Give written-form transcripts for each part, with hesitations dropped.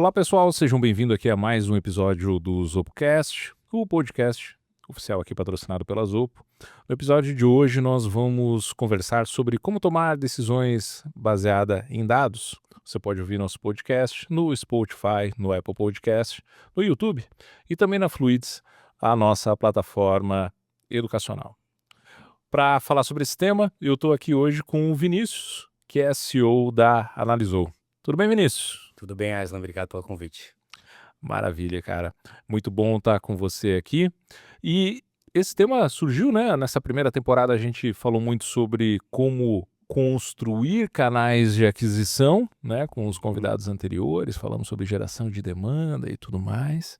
Olá pessoal, sejam bem-vindos aqui a mais um episódio do ZopoCast, o podcast oficial aqui patrocinado pela Zopo. No episódio de hoje nós vamos conversar sobre como tomar decisões baseadas em dados. Você pode ouvir nosso podcast no Spotify, no Apple Podcast, no YouTube e também na Fluids, a nossa plataforma educacional. Para falar sobre esse tema, eu estou aqui hoje com o Vinícius, que é CEO da Analisou. Tudo bem, Vinícius? Tudo bem, Aislan? Obrigado pelo convite. Maravilha, cara. Muito bom estar com você aqui. E esse tema surgiu, né? Nessa primeira temporada a gente falou muito sobre como construir canais de aquisição, né? Com os convidados anteriores, falamos sobre geração de demanda e tudo mais.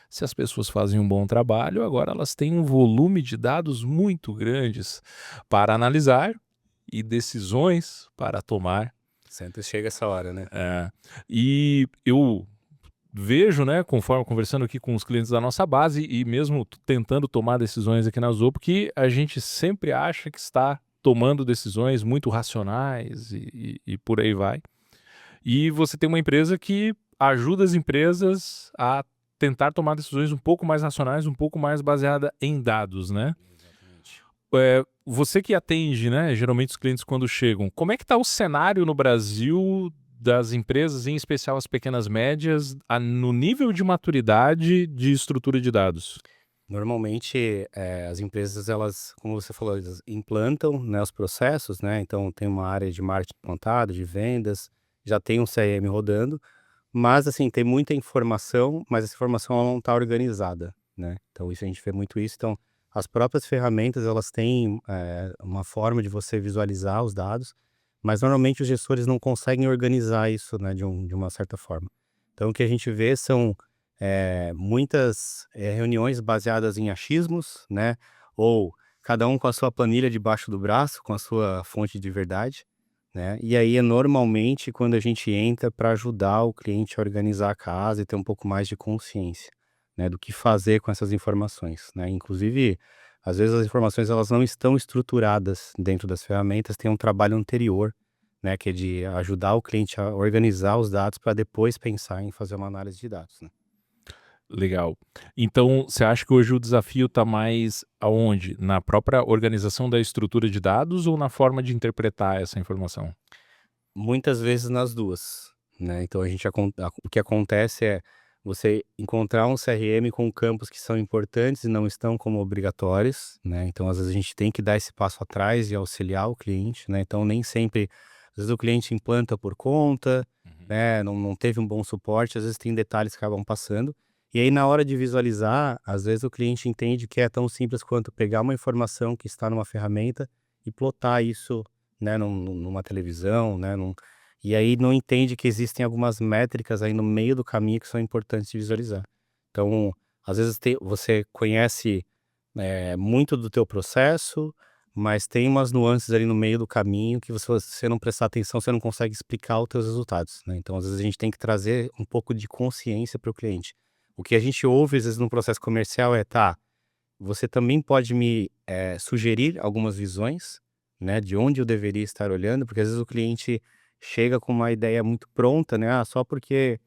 Se as pessoas fazem um bom trabalho, agora elas têm um volume de dados muito grandes para analisar e decisões para tomar. Sempre chega essa hora, né? E eu vejo, né, conforme conversando aqui com os clientes da nossa base e mesmo tentando tomar decisões aqui na Zopo, que a gente sempre acha que está tomando decisões muito racionais e por aí vai. E você tem uma empresa que ajuda as empresas a tentar tomar decisões um pouco mais racionais, um pouco mais baseada em dados, né? Exatamente. Você que atende, né, geralmente os clientes quando chegam, como é que está o cenário no Brasil das empresas, em especial as pequenas médias, no nível de maturidade de estrutura de dados? Normalmente, as empresas, elas, como você falou, elas implantam, né, os processos, né? Então, tem uma área de marketing implantado, de vendas, já tem um CRM rodando, mas, assim, tem muita informação, mas essa informação ela não está organizada, né? Então, isso a gente vê muito isso. Então, as próprias ferramentas, elas têm uma forma de você visualizar os dados, mas normalmente os gestores não conseguem organizar isso, né, de uma certa forma. Então, o que a gente vê são muitas reuniões baseadas em achismos, né? Ou cada um com a sua planilha debaixo do braço, com a sua fonte de verdade, né? E aí é normalmente quando a gente entra para ajudar o cliente a organizar a casa e ter um pouco mais de consciência, né? Do que fazer com essas informações, né? Inclusive, às vezes as informações elas não estão estruturadas dentro das ferramentas, tem um trabalho anterior, né? Que é de ajudar o cliente a organizar os dados para depois pensar em fazer uma análise de dados, né? Legal. Então, você acha que hoje o desafio está mais aonde? Na própria organização da estrutura de dados ou na forma de interpretar essa informação? Muitas vezes nas 2, né, então o que acontece é você encontrar um CRM com campos que são importantes e não estão como obrigatórios, né, então às vezes a gente tem que dar esse passo atrás e auxiliar o cliente, né, então nem sempre às vezes o cliente implanta por conta, Uhum. né, não teve um bom suporte, às vezes tem detalhes que acabam passando, e aí na hora de visualizar, às vezes o cliente entende que é tão simples quanto pegar uma informação que está numa ferramenta e plotar isso, né, numa televisão, né, e aí não entende que existem algumas métricas aí no meio do caminho que são importantes de visualizar. Então, às vezes você conhece, muito do teu processo, mas tem umas nuances ali no meio do caminho que se você não prestar atenção, você não consegue explicar os teus resultados, né. Então, às vezes a gente tem que trazer um pouco de consciência para o cliente. O que a gente ouve, às vezes, no processo comercial é: "Tá, você também pode me, sugerir algumas visões, né, de onde eu deveria estar olhando", porque às vezes o cliente chega com uma ideia muito pronta, né, só porque,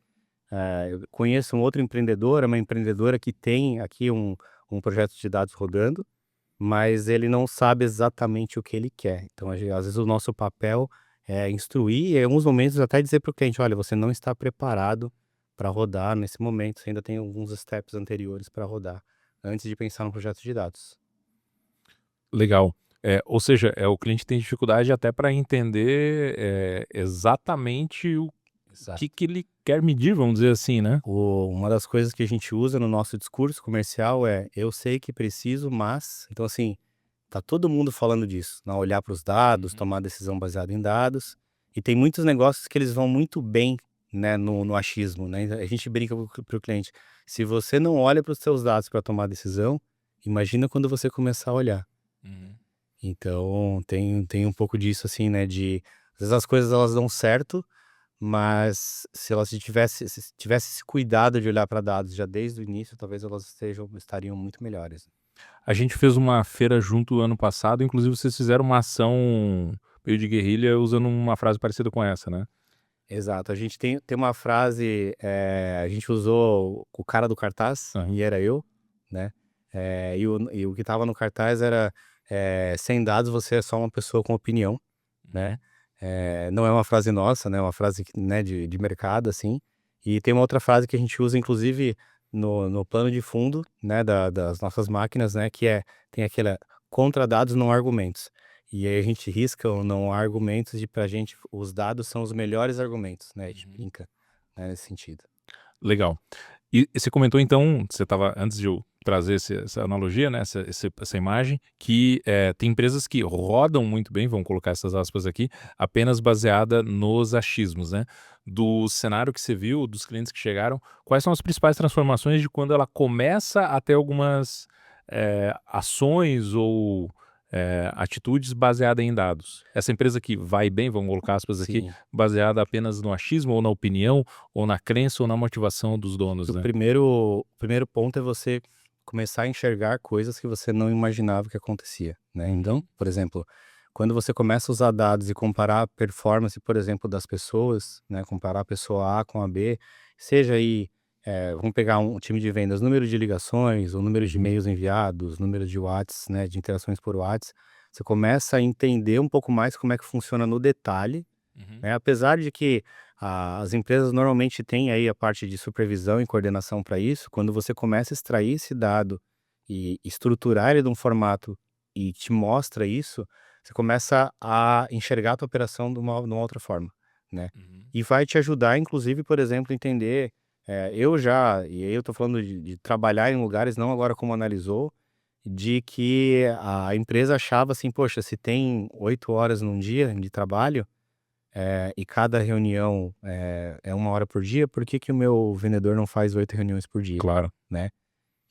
eu conheço um outro empreendedor, é uma empreendedora que tem aqui um projeto de dados rodando, mas ele não sabe exatamente o que ele quer. Então às vezes o nosso papel é instruir e em alguns momentos até dizer para o cliente: "Olha, você não está preparado para rodar nesse momento, você ainda tem alguns steps anteriores para rodar, antes de pensar no projeto de dados". Legal. Ou seja, o cliente tem dificuldade até para entender, exatamente o Exato. que ele quer medir, vamos dizer assim, né? Uma das coisas que a gente usa no nosso discurso comercial é: "Eu sei que preciso, mas", então assim, tá todo mundo falando disso, não olhar para os dados, Uhum. tomar decisão baseada em dados, e tem muitos negócios que eles vão muito bem, né, no achismo, né. A gente brinca para o cliente: "Se você não olha para os seus dados para tomar decisão, imagina quando você começar a olhar". Uhum. Então tem um pouco disso, assim, né, de às vezes as coisas elas dão certo, mas se elas tivesse esse cuidado de olhar para dados já desde o início, talvez elas estariam muito melhores. A gente fez uma feira junto ano passado, inclusive vocês fizeram uma ação meio de guerrilha usando uma frase parecida com essa, né? Exato, a gente tem uma frase, a gente usou o cara do cartaz, Aham. e era eu, né, e o que estava no cartaz era, "Sem dados você é só uma pessoa com opinião", né. Uhum. Não é uma frase nossa, né, é uma frase que, né, de mercado, assim. E tem uma outra frase que a gente usa inclusive no plano de fundo, né, das nossas máquinas, né, que tem aquela: "Contra dados não há argumentos". E aí a gente risca o não há argumentos e pra gente os dados são os melhores argumentos, né, a gente Uhum. brinca, né, nesse sentido. Legal. E você comentou então, você estava antes de eu trazer essa analogia, né, essa imagem, que, tem empresas que rodam muito bem, vamos colocar essas aspas aqui, apenas baseada nos achismos, né. Do cenário que você viu, dos clientes que chegaram, quais são as principais transformações de quando ela começa a ter algumas, ações ou, atitudes baseada em dados? Essa empresa que vai bem, vamos colocar aspas aqui, Sim. baseada apenas no achismo ou na opinião, ou na crença ou na motivação dos Acho que donos, o né? primeiro ponto é você começar a enxergar coisas que você não imaginava que acontecia, né. Então, por exemplo, quando você começa a usar dados e comparar a performance, por exemplo, das pessoas, né, comparar a pessoa A com a B, seja aí, vamos pegar um time de vendas, número de ligações, o número de Uhum, e-mails enviados, número de Whats, né, de interações por Whats, você começa a entender um pouco mais como é que funciona no detalhe, uhum, né, apesar de que as empresas normalmente têm aí a parte de supervisão e coordenação para isso, quando você começa a extrair esse dado e estruturar ele de um formato e te mostra isso, você começa a enxergar a tua operação de uma outra forma, né. uhum. E vai te ajudar inclusive, por exemplo, entender, e aí eu tô falando de trabalhar em lugares, não agora como analisou, de que a empresa achava assim: "Poxa, se tem 8 horas num dia de trabalho, e cada reunião, é 1 hora por dia, por que que o meu vendedor não faz 8 reuniões por dia, Claro. né?"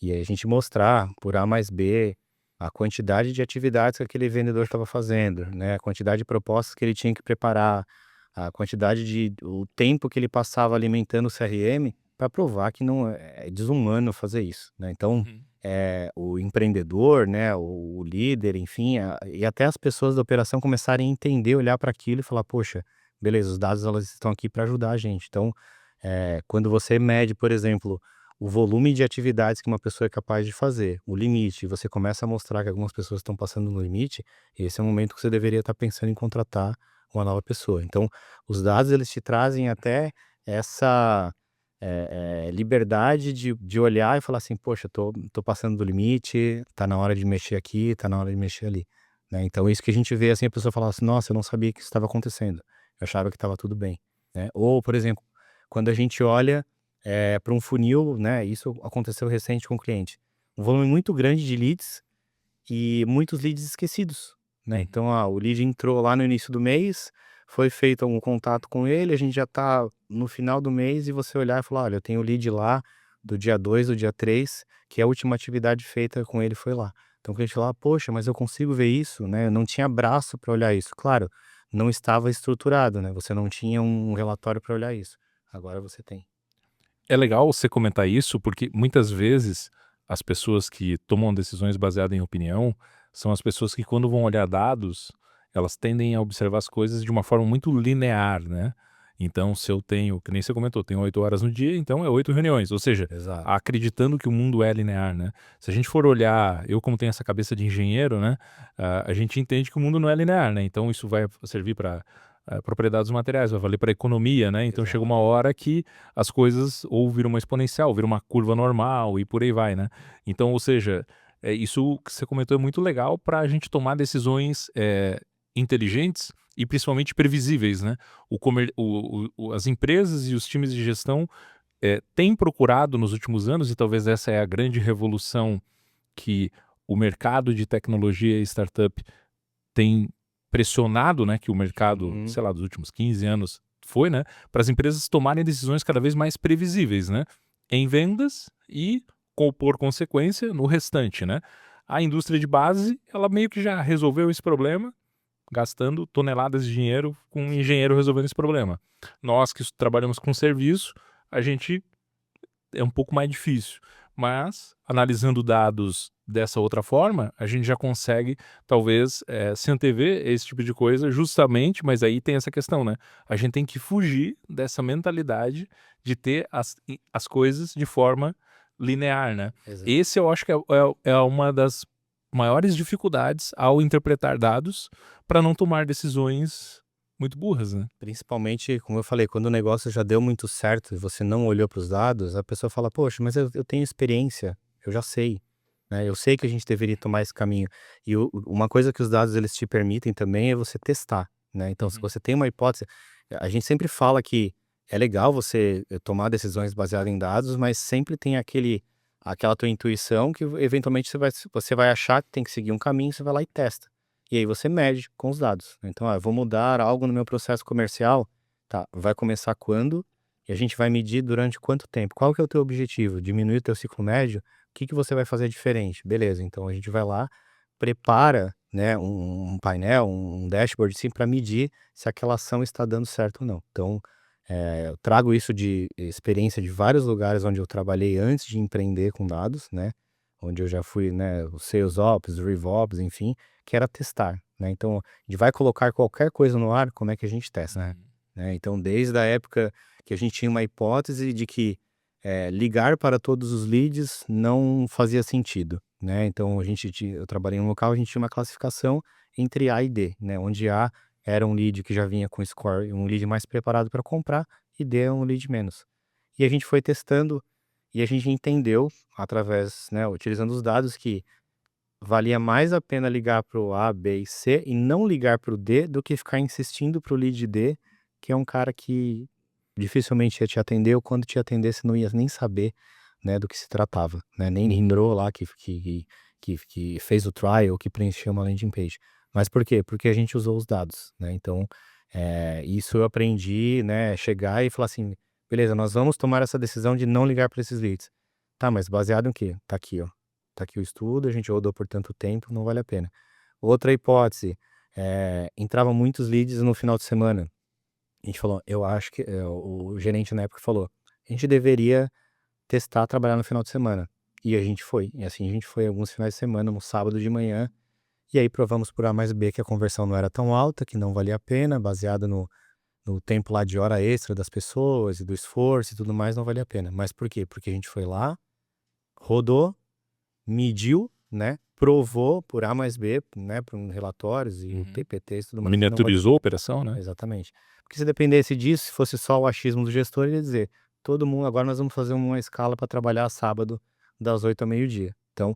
E aí a gente mostrar por A mais B, a quantidade de atividades que aquele vendedor estava fazendo, né, a quantidade de propostas que ele tinha que preparar, a quantidade de o tempo que ele passava alimentando o CRM, para provar que não é desumano fazer isso, né. Então, Uhum. o empreendedor, né, o líder, enfim, e até as pessoas da operação começarem a entender, olhar para aquilo e falar: "Poxa, beleza, os dados elas estão aqui para ajudar a gente". Então, quando você mede, por exemplo, o volume de atividades que uma pessoa é capaz de fazer, o limite, e você começa a mostrar que algumas pessoas estão passando no limite, esse é o momento que você deveria estar pensando em contratar uma nova pessoa. Então, os dados eles te trazem até essa, liberdade de olhar e falar assim: "Poxa, tô passando do limite, tá na hora de mexer aqui, tá na hora de mexer ali", né. Então isso que a gente vê, assim, a pessoa falar assim: "Nossa, eu não sabia que isso estava acontecendo, eu achava que estava tudo bem", né. Ou, por exemplo, quando a gente olha, para um funil, né, isso aconteceu recente com o cliente, um volume muito grande de leads e muitos leads esquecidos, né. Uhum. Então, o lead entrou lá no início do mês, foi feito um contato com ele, a gente já tá no final do mês e você olhar e falar: "Olha, eu tenho o lead lá do dia 2, do dia 3, que a última atividade feita com ele foi lá". Então o cliente fala: "Poxa, mas eu consigo ver isso, né, eu não tinha braço para olhar isso". Claro, não estava estruturado, né, você não tinha um relatório para olhar isso, agora você tem. É legal você comentar isso, porque muitas vezes as pessoas que tomam decisões baseadas em opinião são as pessoas que, quando vão olhar dados, elas tendem a observar as coisas de uma forma muito linear, né? Então, se eu tenho, que nem você comentou, tenho 8 horas no dia, então é 8 reuniões. Ou seja, Exato. acreditando que o mundo é linear, né? Se a gente for olhar, eu como tenho essa cabeça de engenheiro, né? A gente entende que o mundo não é linear, né? Então, isso vai servir para propriedades materiais, vai valer para economia, né? Então, chega uma Exato. hora que as coisas ou viram uma exponencial, viram uma curva normal e por aí vai, né. Então, ou seja, isso que você comentou é muito legal para a gente tomar decisões, inteligentes e principalmente previsíveis, né. As empresas e os times de gestão, têm procurado nos últimos anos, e talvez essa é a grande revolução que o mercado de tecnologia e startup tem pressionado, né, que o mercado, Uhum. sei lá, dos últimos 15 anos foi, né, para as empresas tomarem decisões cada vez mais previsíveis, né, em vendas e, por consequência, no restante, né. A indústria de base, ela meio que já resolveu esse problema, gastando toneladas de dinheiro com um engenheiro resolvendo esse problema. Nós que trabalhamos com serviço, a gente é um pouco mais difícil. mas analisando dados dessa outra forma, a gente já consegue talvez se antever esse tipo de coisa justamente, mas aí tem essa questão, né? A gente tem que fugir dessa mentalidade de ter as coisas de forma linear, né? Exato. Esse eu acho que é uma das maiores dificuldades ao interpretar dados para não tomar decisões muito burras, né? Principalmente, como eu falei, quando o negócio já deu muito certo e você não olhou para os dados, a pessoa fala: "Poxa, mas eu tenho experiência, eu já sei, né, eu sei que a gente deveria tomar esse caminho". E uma coisa que os dados eles te permitem também é você testar, né. Então se Uhum. você tem uma hipótese, a gente sempre fala que é legal você, tomar decisões baseadas em dados, mas sempre tem aquela tua intuição que eventualmente você vai achar que tem que seguir um caminho, você vai lá e testa. E aí você mede com os dados. Então, eu vou mudar algo no meu processo comercial, tá, vai começar quando? E a gente vai medir durante quanto tempo? Qual que é o teu objetivo? Diminuir o teu ciclo médio? O que que você vai fazer diferente? Beleza, então a gente vai lá, prepara, né, um painel, um dashboard, assim, para medir se aquela ação está dando certo ou não. Então, eu trago isso de experiência de vários lugares onde eu trabalhei antes de empreender com dados, né, onde eu já fui, né, o Sales Ops, o RevOps, enfim, que era testar, né. Então, a gente vai colocar qualquer coisa no ar, como é que a gente testa, Uhum. né. Então, desde a época que a gente tinha uma hipótese de que, ligar para todos os leads não fazia sentido, né. Então eu trabalhei em um local, a gente tinha uma classificação entre A e D, né, onde A era um lead que já vinha com score, um lead mais preparado para comprar, e D é um lead menos. E a gente foi testando, e a gente entendeu através, né, utilizando os dados que valia mais a pena ligar para o A, B e C e não ligar para o D, do que ficar insistindo para o lead D, que é um cara que dificilmente ia te atender, ou quando te atendesse não ia nem saber, né, do que se tratava, né, nem lembrou lá que fez o trial, que preencheu uma landing page. Mas por quê? Porque a gente usou os dados, né, então, isso eu aprendi, né, chegar e falar assim: "Beleza, nós vamos tomar essa decisão de não ligar para esses leads". "Tá, mas baseado em quê?". "Tá aqui, ó. Tá aqui o estudo, a gente rodou por tanto tempo, não vale a pena". Outra hipótese, entravam muitos leads no final de semana. A gente falou: "Eu acho que", o gerente na época falou: "A gente deveria testar trabalhar no final de semana". E a gente foi, e assim a gente foi alguns finais de semana, no sábado de manhã, e aí provamos por A mais B que a conversão não era tão alta, que não valia a pena, baseado no tempo lá de hora extra das pessoas e do esforço e tudo mais, não valia a pena. Mas por quê? Porque a gente foi lá, rodou, mediu, né, provou por A mais B, né, por relatórios e Uhum. PPTs e tudo mais, que não valia. Miniaturizou a operação, né? Exatamente. Porque se dependesse disso, se fosse só o achismo do gestor, ele ia dizer: "Todo mundo agora nós vamos fazer uma escala para trabalhar sábado das 8 ao meio-dia". Então,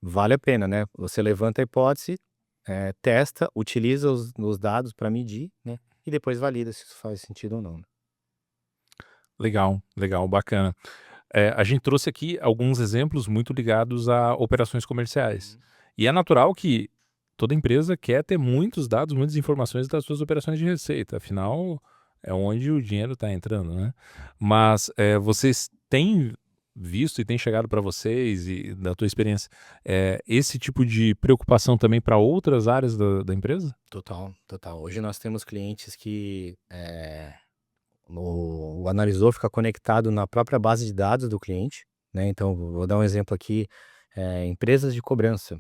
vale a pena, né, você levanta a hipótese, testa, utiliza os dados para medir, né, e depois valida se isso faz sentido ou não, né. Legal, legal, bacana. A gente trouxe aqui alguns exemplos muito ligados a operações comerciais. Uhum. E é natural que toda empresa quer ter muitos dados, muitas informações das suas operações de receita, afinal, é onde o dinheiro está entrando, né? Mas vocês têm visto e tem chegado para vocês, e da tua experiência, esse tipo de preocupação também para outras áreas da empresa? Total, total. Hoje nós temos clientes que, o analisor fica conectado na própria base de dados do cliente, né, então vou dar um exemplo aqui, empresas de cobrança,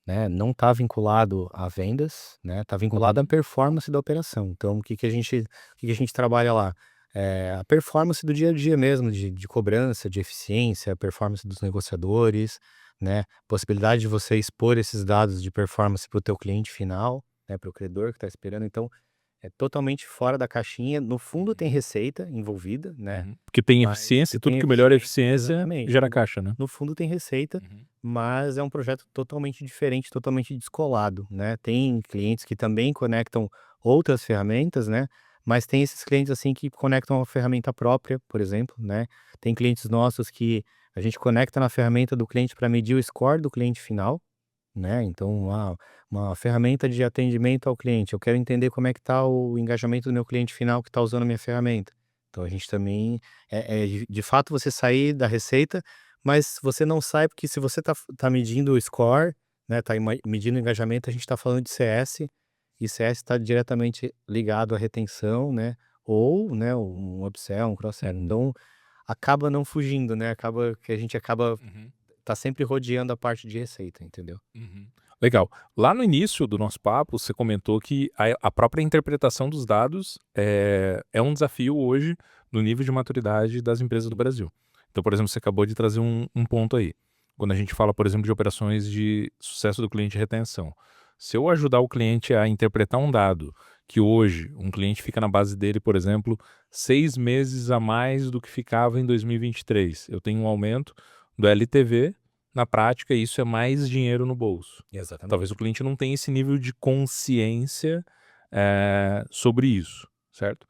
né, não está vinculado a vendas, né, está vinculado à Uhum. performance da operação. Então o que que a gente trabalha lá? A performance do dia a dia mesmo, de cobrança, de eficiência, a performance dos negociadores, né, possibilidade de você expor esses dados de performance para o teu cliente final, né, para o credor que está esperando. Então é totalmente fora da caixinha. No fundo tem Uhum. receita envolvida, né, Uhum. Porque tem mas eficiência e e tudo tem que melhora a eficiência, eficiência exatamente. gera No caixa, né? no fundo tem receita, Uhum. mas é um projeto totalmente diferente, totalmente descolado, né. Tem clientes que também conectam outras ferramentas, né, mas tem esses clientes, assim, que conectam a ferramenta própria, por exemplo, né. Tem clientes nossos que a gente conecta na ferramenta do cliente para medir o score do cliente final, né, então, uma ferramenta de atendimento ao cliente, eu quero entender como é que está o engajamento do meu cliente final que está usando a minha ferramenta. Então a gente também de fato você sair da receita, mas você não sai, porque se você tá medindo o score, né, tá medindo o engajamento, a gente está falando de CS, e CS está diretamente ligado à retenção, né, ou, né, um upsell, um cross-sell. Uhum. Então acaba não fugindo, né? Acaba que a gente acaba Uhum. tá sempre rodeando a parte de receita, entendeu? Uhum. Legal. Lá no início do nosso papo, você comentou que a própria interpretação dos dados é um desafio hoje no nível de maturidade das empresas do Brasil. Então, por exemplo, você acabou de trazer um ponto aí. Quando a gente fala, por exemplo, de operações de sucesso do cliente e retenção. Se eu ajudar o cliente a interpretar um dado que hoje um cliente fica na base dele, por exemplo, 6 meses a mais do que ficava em 2023, eu tenho um aumento do LTV. Na prática, isso é mais dinheiro no bolso. Talvez Exatamente. o cliente não tenha esse nível de consciência, sobre isso, certo?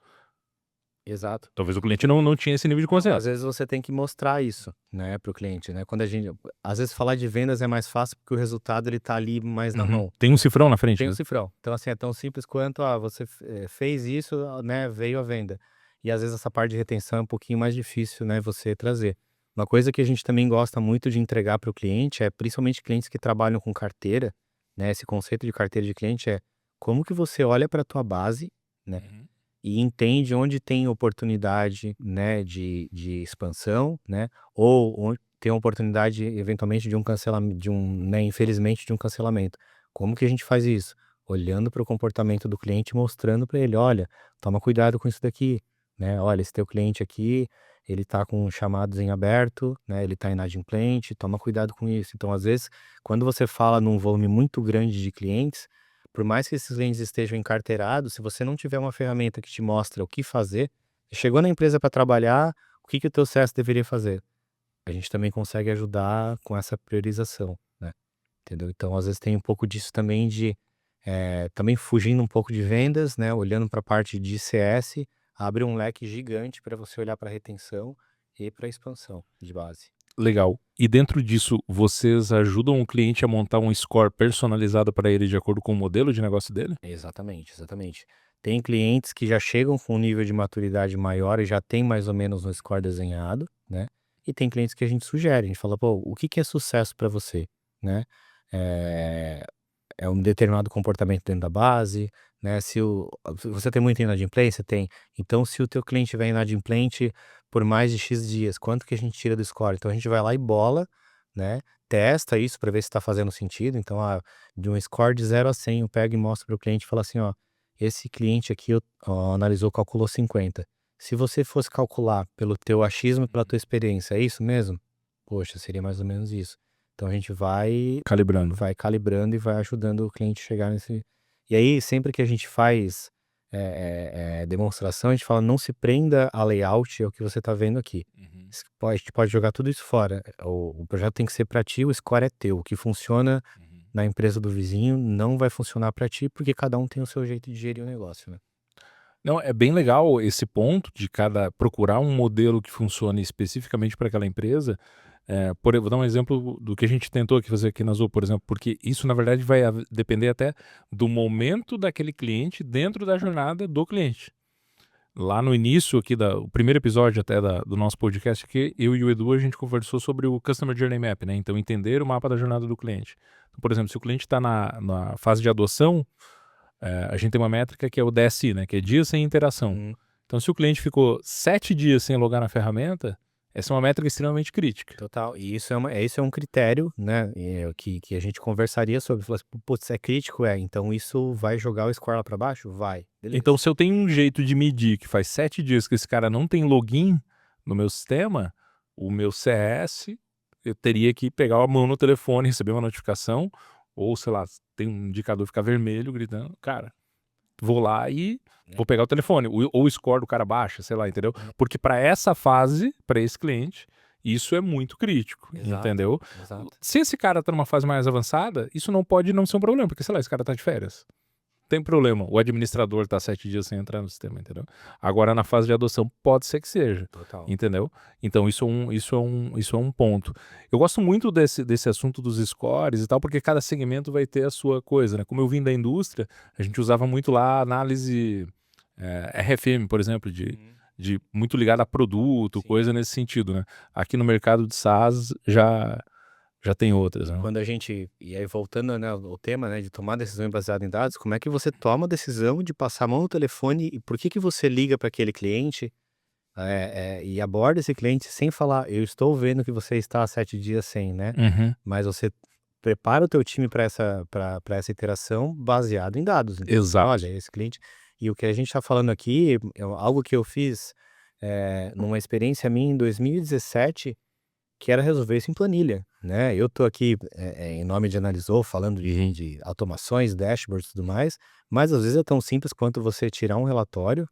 Exato. Talvez o cliente não tinha esse nível de Não, às consciência. vezes você tem que mostrar isso, né, para o cliente, né? Quando a gente, às vezes falar de vendas é mais fácil porque o resultado ele tá ali mais na Uhum. mão. Tem um cifrão na frente, Tem o né? cifrão. Então, assim, é tão simples quanto, você fez isso, né, veio a venda. E às vezes essa parte de retenção é um pouquinho mais difícil, né, você trazer. Uma coisa que a gente também gosta muito de entregar para o cliente é, principalmente clientes que trabalham com carteira, né, esse conceito de carteira de cliente é como que você olha para a tua base, né, Uhum. e entende onde tem oportunidade, né, de expansão, né, ou onde tem oportunidade eventualmente de um cancelamento, de um, né, infelizmente de um cancelamento. Como que a gente faz isso? Olhando para o comportamento do cliente, e mostrando para ele, olha, toma cuidado com isso daqui, né? Olha, esse teu cliente aqui, ele tá com chamados em aberto, né? Ele tá inadimplente, toma cuidado com isso. Então, às vezes, quando você fala num volume muito grande de clientes, por mais que esses clientes estejam encarteirados, se você não tiver uma ferramenta que te mostra o que fazer, chegou na empresa para trabalhar, o que que o teu CS deveria fazer? A gente também consegue ajudar com essa priorização, né? Entendeu? Então, às vezes tem um pouco disso também de, também fugindo um pouco de vendas, né, olhando para a parte de CS, abre um leque gigante para você olhar para retenção e para expansão de base. Legal. E dentro disso, vocês ajudam o cliente a montar um score personalizado para ele de acordo com o modelo de negócio dele? Exatamente, exatamente. Tem clientes que já chegam com um nível de maturidade maior e já tem mais ou menos um score desenhado, né? E tem clientes que a gente sugere, a gente fala, pô, o que que é sucesso para você, né? Eh, É um determinado comportamento dentro da base, né, se você tem muita inadimplência? Tem. Então se o teu cliente estiver inadimplente por mais de X dias, quanto que a gente tira do score? Então a gente vai lá e bola, né, testa isso para ver se está fazendo sentido, então, de um score de 0 a 100 eu pego e mostro para o cliente e falo assim: "Ó, esse cliente aqui analisou, calculou 50. Se você fosse calcular pelo teu achismo e pela tua experiência, é isso mesmo? Poxa, seria mais ou menos isso". Então a gente Calibrando. vai calibrando e vai ajudando o cliente a chegar nesse. E aí, sempre que a gente faz, demonstração, a gente fala: "Não se prenda a layout, é o que você está vendo aqui. Uhum. A gente pode jogar tudo isso fora. O projeto tem que ser para ti, o score é teu. O que funciona Uhum. na empresa do vizinho não vai funcionar para ti, porque cada um tem o seu jeito de gerir o negócio, né". Não, é bem legal esse ponto de cada procurar um modelo que funcione especificamente para aquela empresa. Vou dar um exemplo do que a gente tentou aqui fazer aqui na Zoom, por exemplo, porque isso na verdade vai depender até do momento daquele cliente dentro da jornada do cliente. Lá no início aqui o primeiro episódio até do nosso podcast aqui, eu e o Edu a gente conversou sobre o Customer Journey Map, né? Então entender o mapa da jornada do cliente. Então, por exemplo, se o cliente está na fase de adoção, a gente tem uma métrica que é o DSI, né, que é dias sem interação. Uhum. Então, se o cliente ficou 7 dias sem logar na ferramenta, essa é uma métrica extremamente crítica. Total. E isso é um critério, né, que a gente conversaria sobre. Falar assim: "Putz, é crítico?". É. Então isso vai jogar o score lá para baixo? Vai. Então, Beleza. se eu tenho um jeito de medir que faz 7 dias que esse cara não tem login no meu sistema, o meu CS, eu teria que pegar a mão no telefone, receber uma notificação, ou sei lá, tem um indicador ficar vermelho gritando, cara, vou lá e É. vou pegar o telefone, ou o score do cara baixa, sei lá, entendeu? É. Porque para essa fase, para esse cliente, isso é muito crítico, Exato, entendeu? exato. Se esse cara tá numa fase mais avançada, isso não pode não ser um problema, porque sei lá, esse cara tá de férias. Tem problema, o administrador tá 7 dias sem entrar no sistema, entendeu? Agora na fase de adoção pode ser que seja, Total. entendeu? Então isso é um ponto. Eu gosto muito desse assunto dos scores e tal, porque cada segmento vai ter a sua coisa, né? Como eu vim da indústria, a gente usava muito lá análise, RFM, por exemplo, de Uhum. de muito ligado a produto, Sim. coisa nesse sentido, né? Aqui no mercado de SaaS já tem outras, E né? quando a gente e aí voltando, né, ao tema, né, de tomar decisão baseada em dados, como é que você toma a decisão de passar a mão no telefone e por que que você liga para aquele cliente, e aborda esse cliente sem falar: "Eu estou vendo que você está há 7 dias sem, né", Uhum. mas você prepara o teu time para essa interação baseado em dados. Então, assim, Exato. olha, esse cliente e o que a gente está falando aqui é algo que eu fiz, numa experiência minha em 2017, que era resolver isso em planilha, né. Eu tô aqui, em nome de Analisou, falando de automações, dashboards e tudo mais, mas às vezes é tão simples quanto você tirar um relatório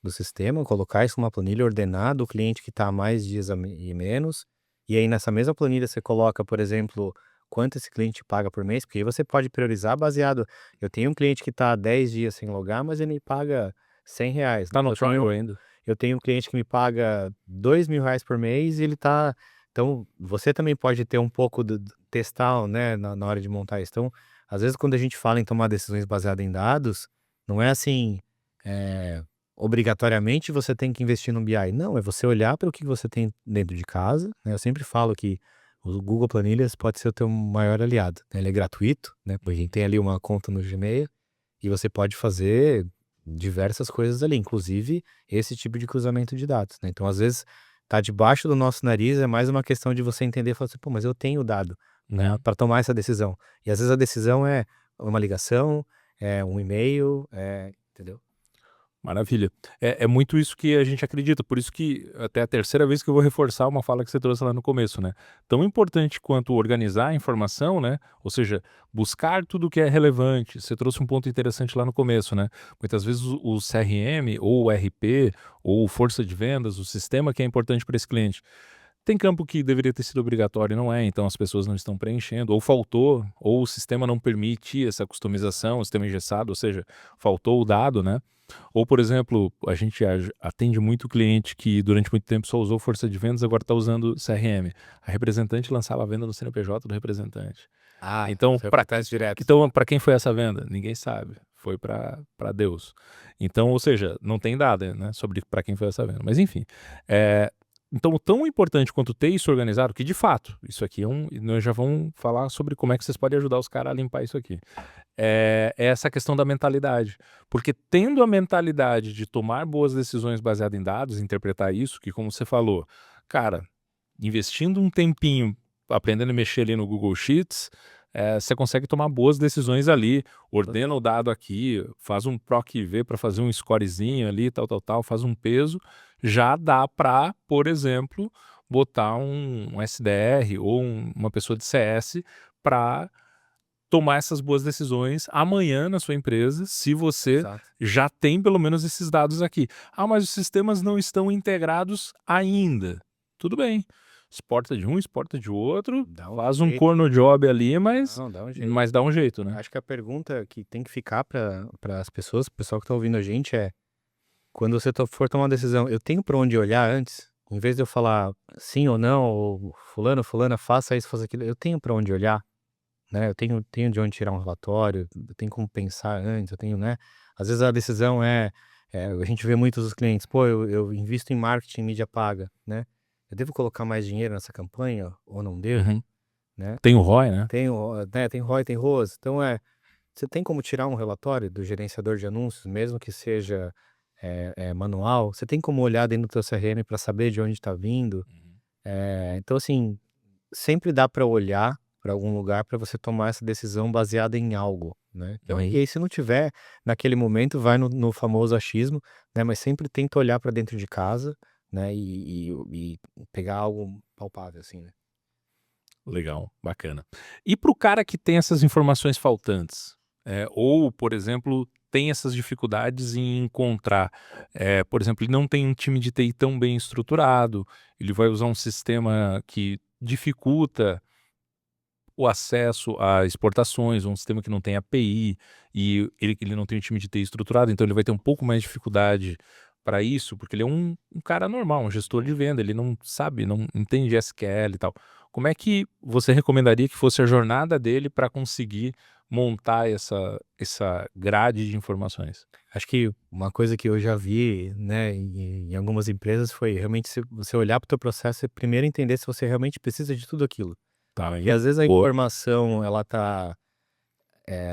do sistema, colocar isso numa planilha, ordenar do cliente que está há mais dias e menos, e aí nessa mesma planilha você coloca, por exemplo, quanto esse cliente paga por mês, porque aí você pode priorizar baseado, eu tenho um cliente que está há 10 dias sem logar, mas ele me paga R$ 100, né. Tá no trial ainda. Eu tenho um cliente que me paga R$ 2.000 por mês e ele tá, então você também pode ter um pouco do testar, né, na hora de montar isso. Então, às vezes quando a gente fala em tomar decisões baseadas em dados, não é assim, eh, obrigatoriamente você tem que investir no BI. Não, é você olhar para o que você tem dentro de casa, né. Eu sempre falo que o Google Planilhas pode ser o teu maior aliado, né. Ele é gratuito, né, porque a gente tem ali uma conta no Gmail, e você pode fazer diversas coisas ali, inclusive esse tipo de cruzamento de dados, né. Então, às vezes, tá debaixo do nosso nariz, é mais uma questão de você entender e falar assim: "Pô, mas eu tenho dado, né, Uhum. pra tomar essa decisão". E às vezes a decisão é uma ligação, é um e-mail, entendeu? Maravilha. É muito isso que a gente acredita, por isso que até a terceira vez que eu vou reforçar uma fala que você trouxe lá no começo, né. Tão importante quanto organizar a informação, né, ou seja, buscar tudo que é relevante. Você trouxe um ponto interessante lá no começo, né. Muitas vezes o CRM ou o RP ou força de vendas, o sistema que é importante para esse cliente, tem campo que deveria ter sido obrigatório e não é, então as pessoas não estão preenchendo, ou faltou, ou o sistema não permite essa customização, o sistema engessado, ou seja, faltou o dado, né. Ou, por exemplo, a gente atende muito cliente que durante muito tempo só usou força de vendas, agora está usando CRM. A representante lançava a venda no CNPJ do representante. Ah, Então, isso acontece direto. para quem foi essa venda? Ninguém sabe. Foi para Deus. Então, ou seja, não tem dado, né, sobre para quem foi essa venda. Mas enfim, eh, então tão importante quanto ter isso organizado, que de fato, isso aqui é nós já vamos falar sobre como é que vocês podem ajudar os caras a limpar isso aqui. É essa questão da mentalidade. Porque tendo a mentalidade de tomar boas decisões baseadas em dados, interpretar isso, que como você falou, cara, investindo um tempinho, aprendendo a mexer ali no Google Sheets, você consegue tomar boas decisões ali, ordena o dado aqui, faz um PROC-V para fazer um scorezinho ali, tal, tal, tal, faz um peso, já dá para, por exemplo, botar um SDR ou uma pessoa de CS para tomar essas boas decisões amanhã na sua empresa, se você Exato. já tem pelo menos esses dados aqui. "Ah, mas os sistemas não estão integrados ainda". Tudo bem, exporta de um, exporta de outro, Dá um faz um jeito. corno job ali, mas Não, dá um jeito. mas dá um jeito, né. Acho que a pergunta que tem que ficar para as pessoas, para o pessoal que tá ouvindo a gente é: quando você for tomar uma decisão, eu tenho para onde olhar antes? Em vez de eu falar sim ou não, ou fulano, fulana, faça isso, faça aquilo, eu tenho para onde olhar, né? Eu tenho de onde tirar um relatório, eu tenho como pensar antes, eu tenho, né? Às vezes a decisão a gente vê muitos dos clientes, pô, eu invisto em marketing, mídia paga, né? Eu devo colocar mais dinheiro nessa campanha ou não devo, Uhum. né? Tem o ROI, né. Tem ROI, tem ROAS, então você tem como tirar um relatório do gerenciador de anúncios, mesmo que seja, manual? Você tem como olhar dentro do teu CRM para saber de onde está vindo? Uhum. Então, assim, sempre dá para olhar para algum lugar para você tomar essa decisão baseada em algo, né. Então, e Uhum. aí se não tiver, naquele momento vai no famoso achismo, né, mas sempre tenta olhar para dentro de casa, né, e pegar algo palpável, assim, né. Legal, bacana. E para o cara que tem essas informações faltantes, ou, por exemplo, tem essas dificuldades em encontrar, por exemplo, ele não tem um time de TI tão bem estruturado, ele vai usar um sistema que dificulta o acesso a exportações, um sistema que não tem API, e ele não tem um time de TI estruturado, então ele vai ter um pouco mais de dificuldade para isso, porque ele é um cara normal, um gestor de venda, ele não sabe, não entende SQL e tal. Como é que você recomendaria que fosse a jornada dele para conseguir montar essa grade de informações? Acho que uma coisa que eu já vi, né, em algumas empresas foi realmente você olhar para o teu processo e primeiro entender se você realmente precisa de tudo aquilo. Tá E aí? às vezes a Boa. informação ela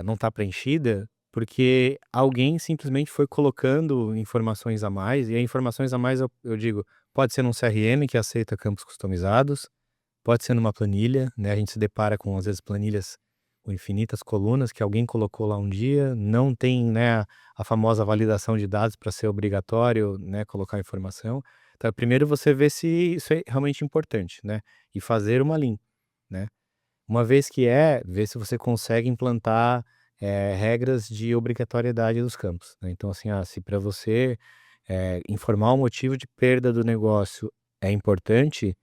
não tá preenchida, porque alguém simplesmente foi colocando informações a mais, e as informações a mais eu digo, pode ser num CRM que aceita campos customizados, pode ser numa planilha, né, a gente se depara com, às vezes, planilhas com infinitas colunas que alguém colocou lá um dia, não tem, né, a famosa validação de dados para ser obrigatório, né, colocar informação. Então, primeiro você vê se isso é realmente importante, né, e fazer uma limpa, né. Uma vez que ver se você consegue implantar, regras de obrigatoriedade dos campos, né. Então, assim, se para você, informar o motivo de perda do negócio é importante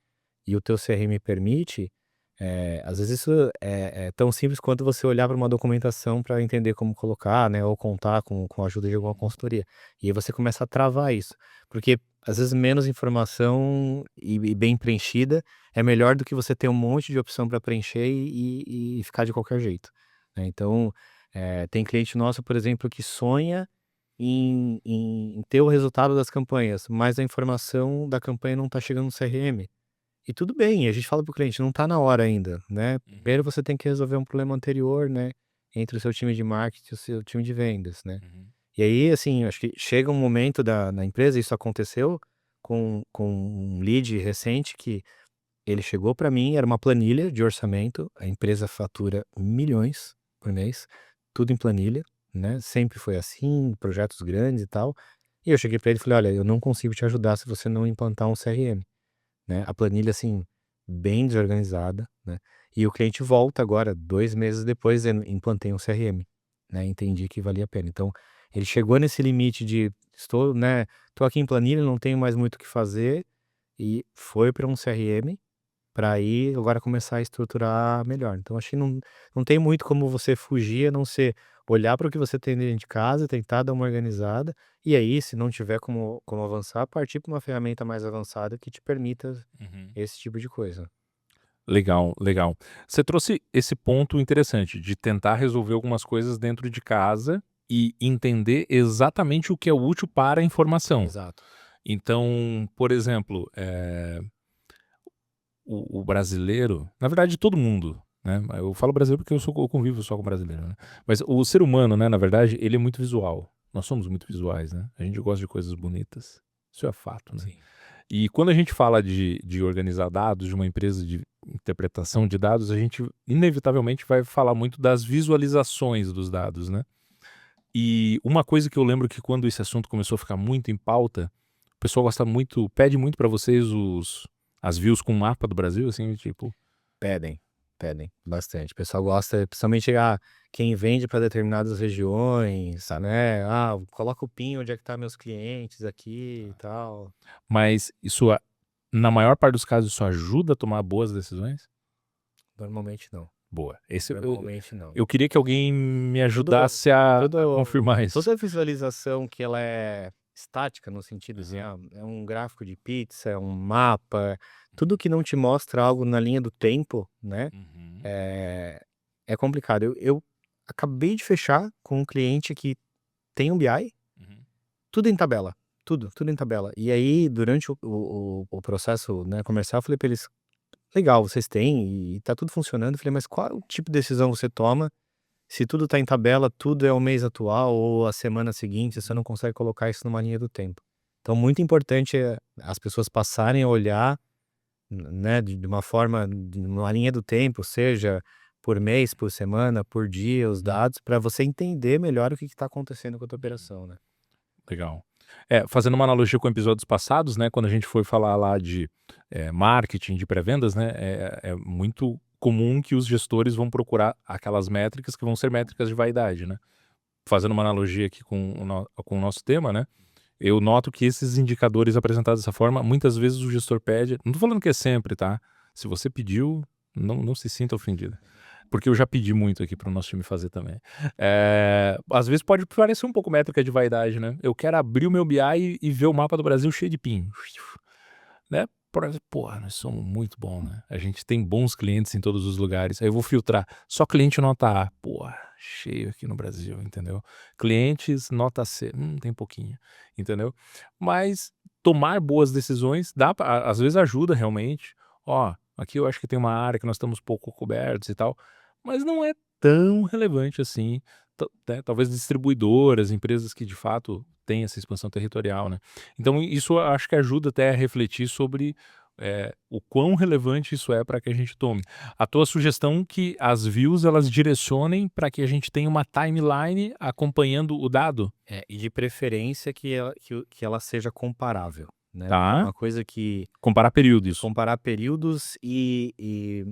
e o teu CRM permite, às vezes isso é tão simples quanto você olhar para uma documentação para entender como colocar, né, ou contar com a ajuda de alguma consultoria. E aí você começa a travar isso, porque às vezes menos informação e bem preenchida é melhor do que você ter um monte de opção para preencher e ficar de qualquer jeito, né. Então, tem cliente nosso, por exemplo, que sonha em ter o resultado das campanhas, mas a informação da campanha não está chegando no CRM. E tudo bem, a gente fala para o cliente: "Não está na hora ainda, né, Uhum, primeiro você tem que resolver um problema anterior, né, entre o seu time de marketing e o seu time de vendas, né". uhum, E aí, assim, acho que chega um momento na empresa, isso aconteceu com um lead recente que ele chegou para mim, era uma planilha de orçamento, a empresa fatura milhões por mês, tudo em planilha, né, sempre foi assim, projetos grandes e tal. E eu cheguei para ele e falei: "Olha, eu não consigo te ajudar se você não implantar um CRM". Né, a planilha, assim, bem desorganizada, né, e o cliente volta agora 2 meses depois dizendo: "Implantei um CRM", né, entendi que valia a pena. Então, ele chegou nesse limite de estou, né, estou aqui em planilha, não tenho mais muito o que fazer, e foi para um CRM, para aí agora começar a estruturar melhor. Então acho que não tem muito como você fugir, a não ser olhar para o que você tem dentro de casa, tentar dar uma organizada, e aí se não tiver como avançar, partir para uma ferramenta mais avançada que te permita uhum. esse tipo de coisa. Legal, legal. Você trouxe esse ponto interessante de tentar resolver algumas coisas dentro de casa e entender exatamente o que é útil para a informação. Exato. Então, por exemplo, o brasileiro, na verdade todo mundo, né, eu falo brasileiro porque eu convivo só com brasileiro, né, mas o ser humano, né, na verdade, ele é muito visual. Nós somos muito visuais, né, a gente gosta de coisas bonitas. Isso é fato, né. Sim. E quando a gente fala de organizar dados, de uma empresa de interpretação de dados, a gente inevitavelmente vai falar muito das visualizações dos dados, né. E uma coisa que eu lembro que quando esse assunto começou a ficar muito em pauta, o pessoal gosta muito pede muito para vocês as views com mapa do Brasil, assim, tipo Pedem, pedem bastante. O pessoal gosta, principalmente, quem vende para determinadas regiões, né, coloca o PIN onde é que tá meus clientes aqui e tal. mas isso na maior parte dos casos isso ajuda a tomar boas decisões? Normalmente não, Boa. Esse normalmente não. eu queria que alguém me Tudo ajudasse a tudo confirmar isso. toda visualização que ela é estática, no sentido assim, Aham. é um gráfico de pizza, é um mapa, tudo que não te mostra algo na linha do tempo, né, Uhum, é é complicado. Eu acabei de fechar com um cliente que tem um BI, uhum. tudo em tabela, tudo em tabela. E aí, durante o processo, né, comercial, eu falei para eles: "Legal, vocês têm e tá tudo funcionando". Eu falei: "Mas qual é o tipo de decisão você toma se tudo está em tabela, tudo é o mês atual ou a semana seguinte, você não consegue colocar isso numa linha do tempo?". Então muito importante as pessoas passarem a olhar, né, de uma forma, numa linha do tempo, seja por mês, por semana, por dia, os Uhum, dados, para você entender melhor o que está acontecendo com a tua uhum. operação, né. Legal. Fazendo uma analogia com episódios passados, né, quando a gente foi falar lá de, marketing, de pré-vendas, né, é muito comum que os gestores vão procurar aquelas métricas que vão ser métricas de vaidade, né. Fazendo uma analogia aqui com o nosso tema, né, eu noto que esses indicadores apresentados dessa forma, muitas vezes o gestor pede não tô falando que é sempre, tá. Se você pediu, não se sinta ofendido. Porque eu já pedi muito aqui para o nosso time fazer também. Às vezes pode parecer um pouco métrica de vaidade, né. Eu quero abrir o meu BI e ver o mapa do Brasil cheio de pin, né. Porra, nós somos muito bom, né. A gente tem bons clientes em todos os lugares, aí eu vou filtrar, só cliente nota A, porra, cheio aqui no Brasil, entendeu. Clientes nota C, tem pouquinho, entendeu. Mas tomar boas decisões dá pra às vezes ajuda realmente. Ó, aqui eu acho que tem uma área que nós estamos pouco cobertos e tal, mas não é tão relevante assim né, talvez distribuidoras, empresas que de fato têm essa expansão territorial, né. Então isso eu acho que ajuda até a refletir sobre, o quão relevante isso é para que a gente tome. A tua sugestão que as views elas direcionem para que a gente tenha uma timeline acompanhando o dado? E de preferência que ela seja comparável, né. Tá. Uma coisa que Comparar períodos. comparar períodos e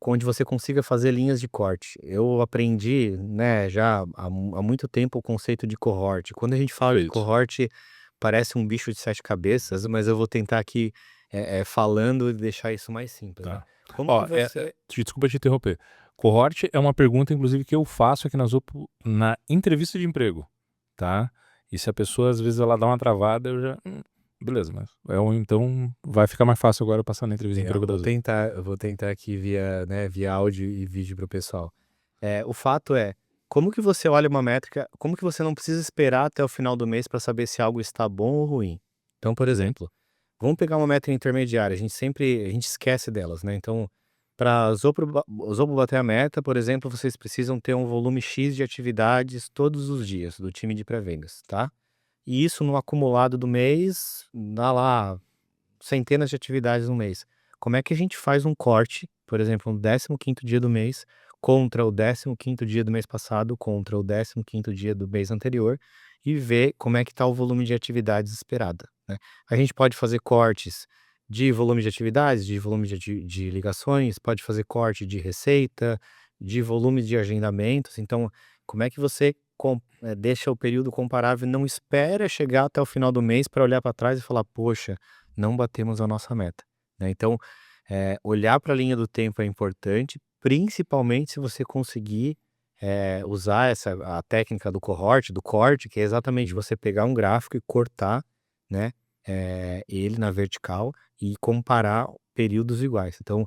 onde você consiga fazer linhas de corte. Eu aprendi, né, já há muito tempo o conceito de cohort. Quando a gente fala de Perfeito. cohort, parece um bicho de 7 cabeças, mas eu vou tentar aqui, falando e deixar isso mais simples, né. Tá. Como que Ó, você desculpa te interromper. Cohort é uma pergunta inclusive que eu faço aqui na Zopo na entrevista de emprego, tá. E se a pessoa às vezes ela dá uma travada eu já, beleza, mas então vai ficar mais fácil agora passar na entrevista de legal, emprego da Zopo. eu vou tentar aqui via, né, via áudio e vídeo para o pessoal. O fato é, como que você olha uma métrica, como que você não precisa esperar até o final do mês para saber se algo está bom ou ruim? Então, por exemplo, vamos pegar uma métrica intermediária, a gente esquece delas, né, então, para o Zopo bater a meta, por exemplo, vocês precisam ter um volume X de atividades todos os dias do time de pré-vendas, tá. E isso no acumulado do mês, dá lá centenas de atividades no mês. Como é que a gente faz um corte, por exemplo, no 15º dia do mês, contra o 15º dia do mês passado, contra o 15º dia do mês anterior, e ver como é que está o volume de atividades esperada, né. A gente pode fazer cortes de volume de atividades, de volume de ligações, pode fazer corte de receita, de volume de agendamentos, então, como é que você deixa o período comparável e não espera chegar até o final do mês para olhar para trás e falar: "Poxa, não batemos a nossa meta", né. Então, olhar para a linha do tempo é importante, principalmente se você conseguir, usar a técnica do cohort, do corte, que é exatamente você pegar um gráfico e cortar, né, ele na vertical e comparar períodos iguais. Então,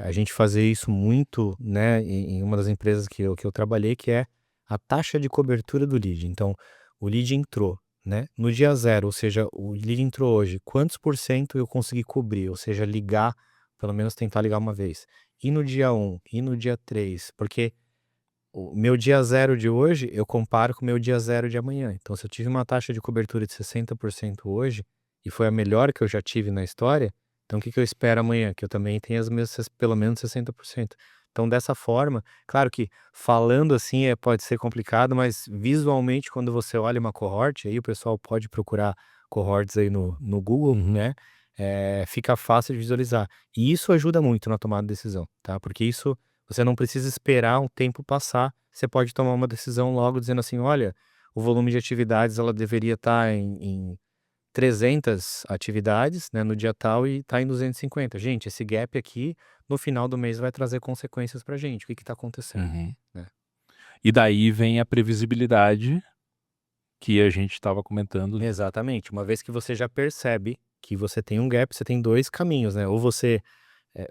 a gente fazer isso muito, né, em uma das empresas que eu trabalhei, que é a taxa de cobertura do lead. Então, o lead entrou, né, no dia zero, ou seja, o lead entrou hoje, quantos por cento eu consegui cobrir? Ou seja, ligar, pelo menos tentar ligar uma vez. E no dia um e no dia 3 porque o meu dia zero de hoje, eu comparo com o meu dia zero de amanhã. Então, se eu tive uma taxa de cobertura de 60% hoje, e foi a melhor que eu já tive na história, então o que que eu espero amanhã? Que eu também tenha as mesmas, pelo menos 60%. Então, dessa forma, claro que falando assim pode ser complicado, mas visualmente, quando você olha uma cohort, aí o pessoal pode procurar cohorts aí no Google, Uhum. né? Fica fácil de visualizar. E isso ajuda muito na tomada de decisão, tá? Porque isso você não precisa esperar um tempo passar, você pode tomar uma decisão logo dizendo assim: "Olha, o volume de atividades ela deveria estar em 300 atividades, né, no dia tal e está em 250. Gente, esse gap aqui, no final do mês vai trazer consequências pra gente, o que que tá acontecendo?", Uhum. né. E daí vem a previsibilidade que a gente estava comentando. Exatamente, uma vez que você já percebe que você tem um gap, você tem 2 caminhos, né, ou você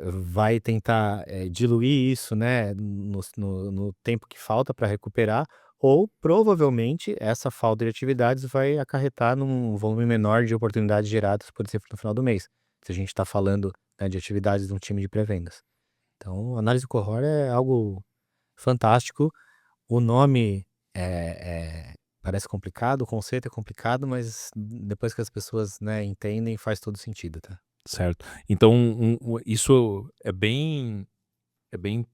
vai tentar, diluir isso, né, no tempo que falta para recuperar, ou provavelmente essa falta de atividades vai acarretar num volume menor de oportunidades geradas, por exemplo, no final do mês, se a gente está falando, né, de atividades de um time de pré-vendas. Então, análise cohort é algo fantástico. O nome, parece complicado, o conceito é complicado, mas depois que as pessoas, né, entendem, faz todo sentido, tá? Certo. Então, isso é bem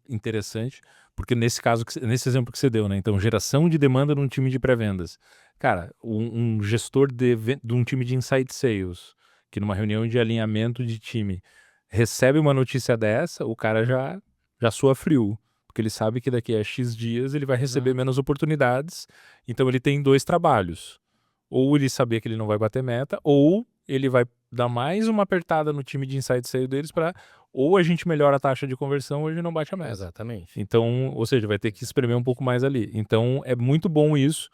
interessante, porque nesse caso, nesse exemplo que você deu, né? Então, geração de demanda num time de pré-vendas. Cara, um gestor de um time de inside sales, que numa reunião de alinhamento de time recebe uma notícia dessa, o cara já sua frio, porque ele sabe que daqui a X dias ele vai receber Exato. menos oportunidades, então ele tem dois trabalhos. Ou ele saber que ele não vai bater meta, ou ele vai dar mais uma apertada no time de inside sale deles para ou a gente melhora a taxa de conversão ou a gente não bate a meta. Exatamente. Então, ou seja, vai ter que espremer um pouco mais ali. Então, é muito bom isso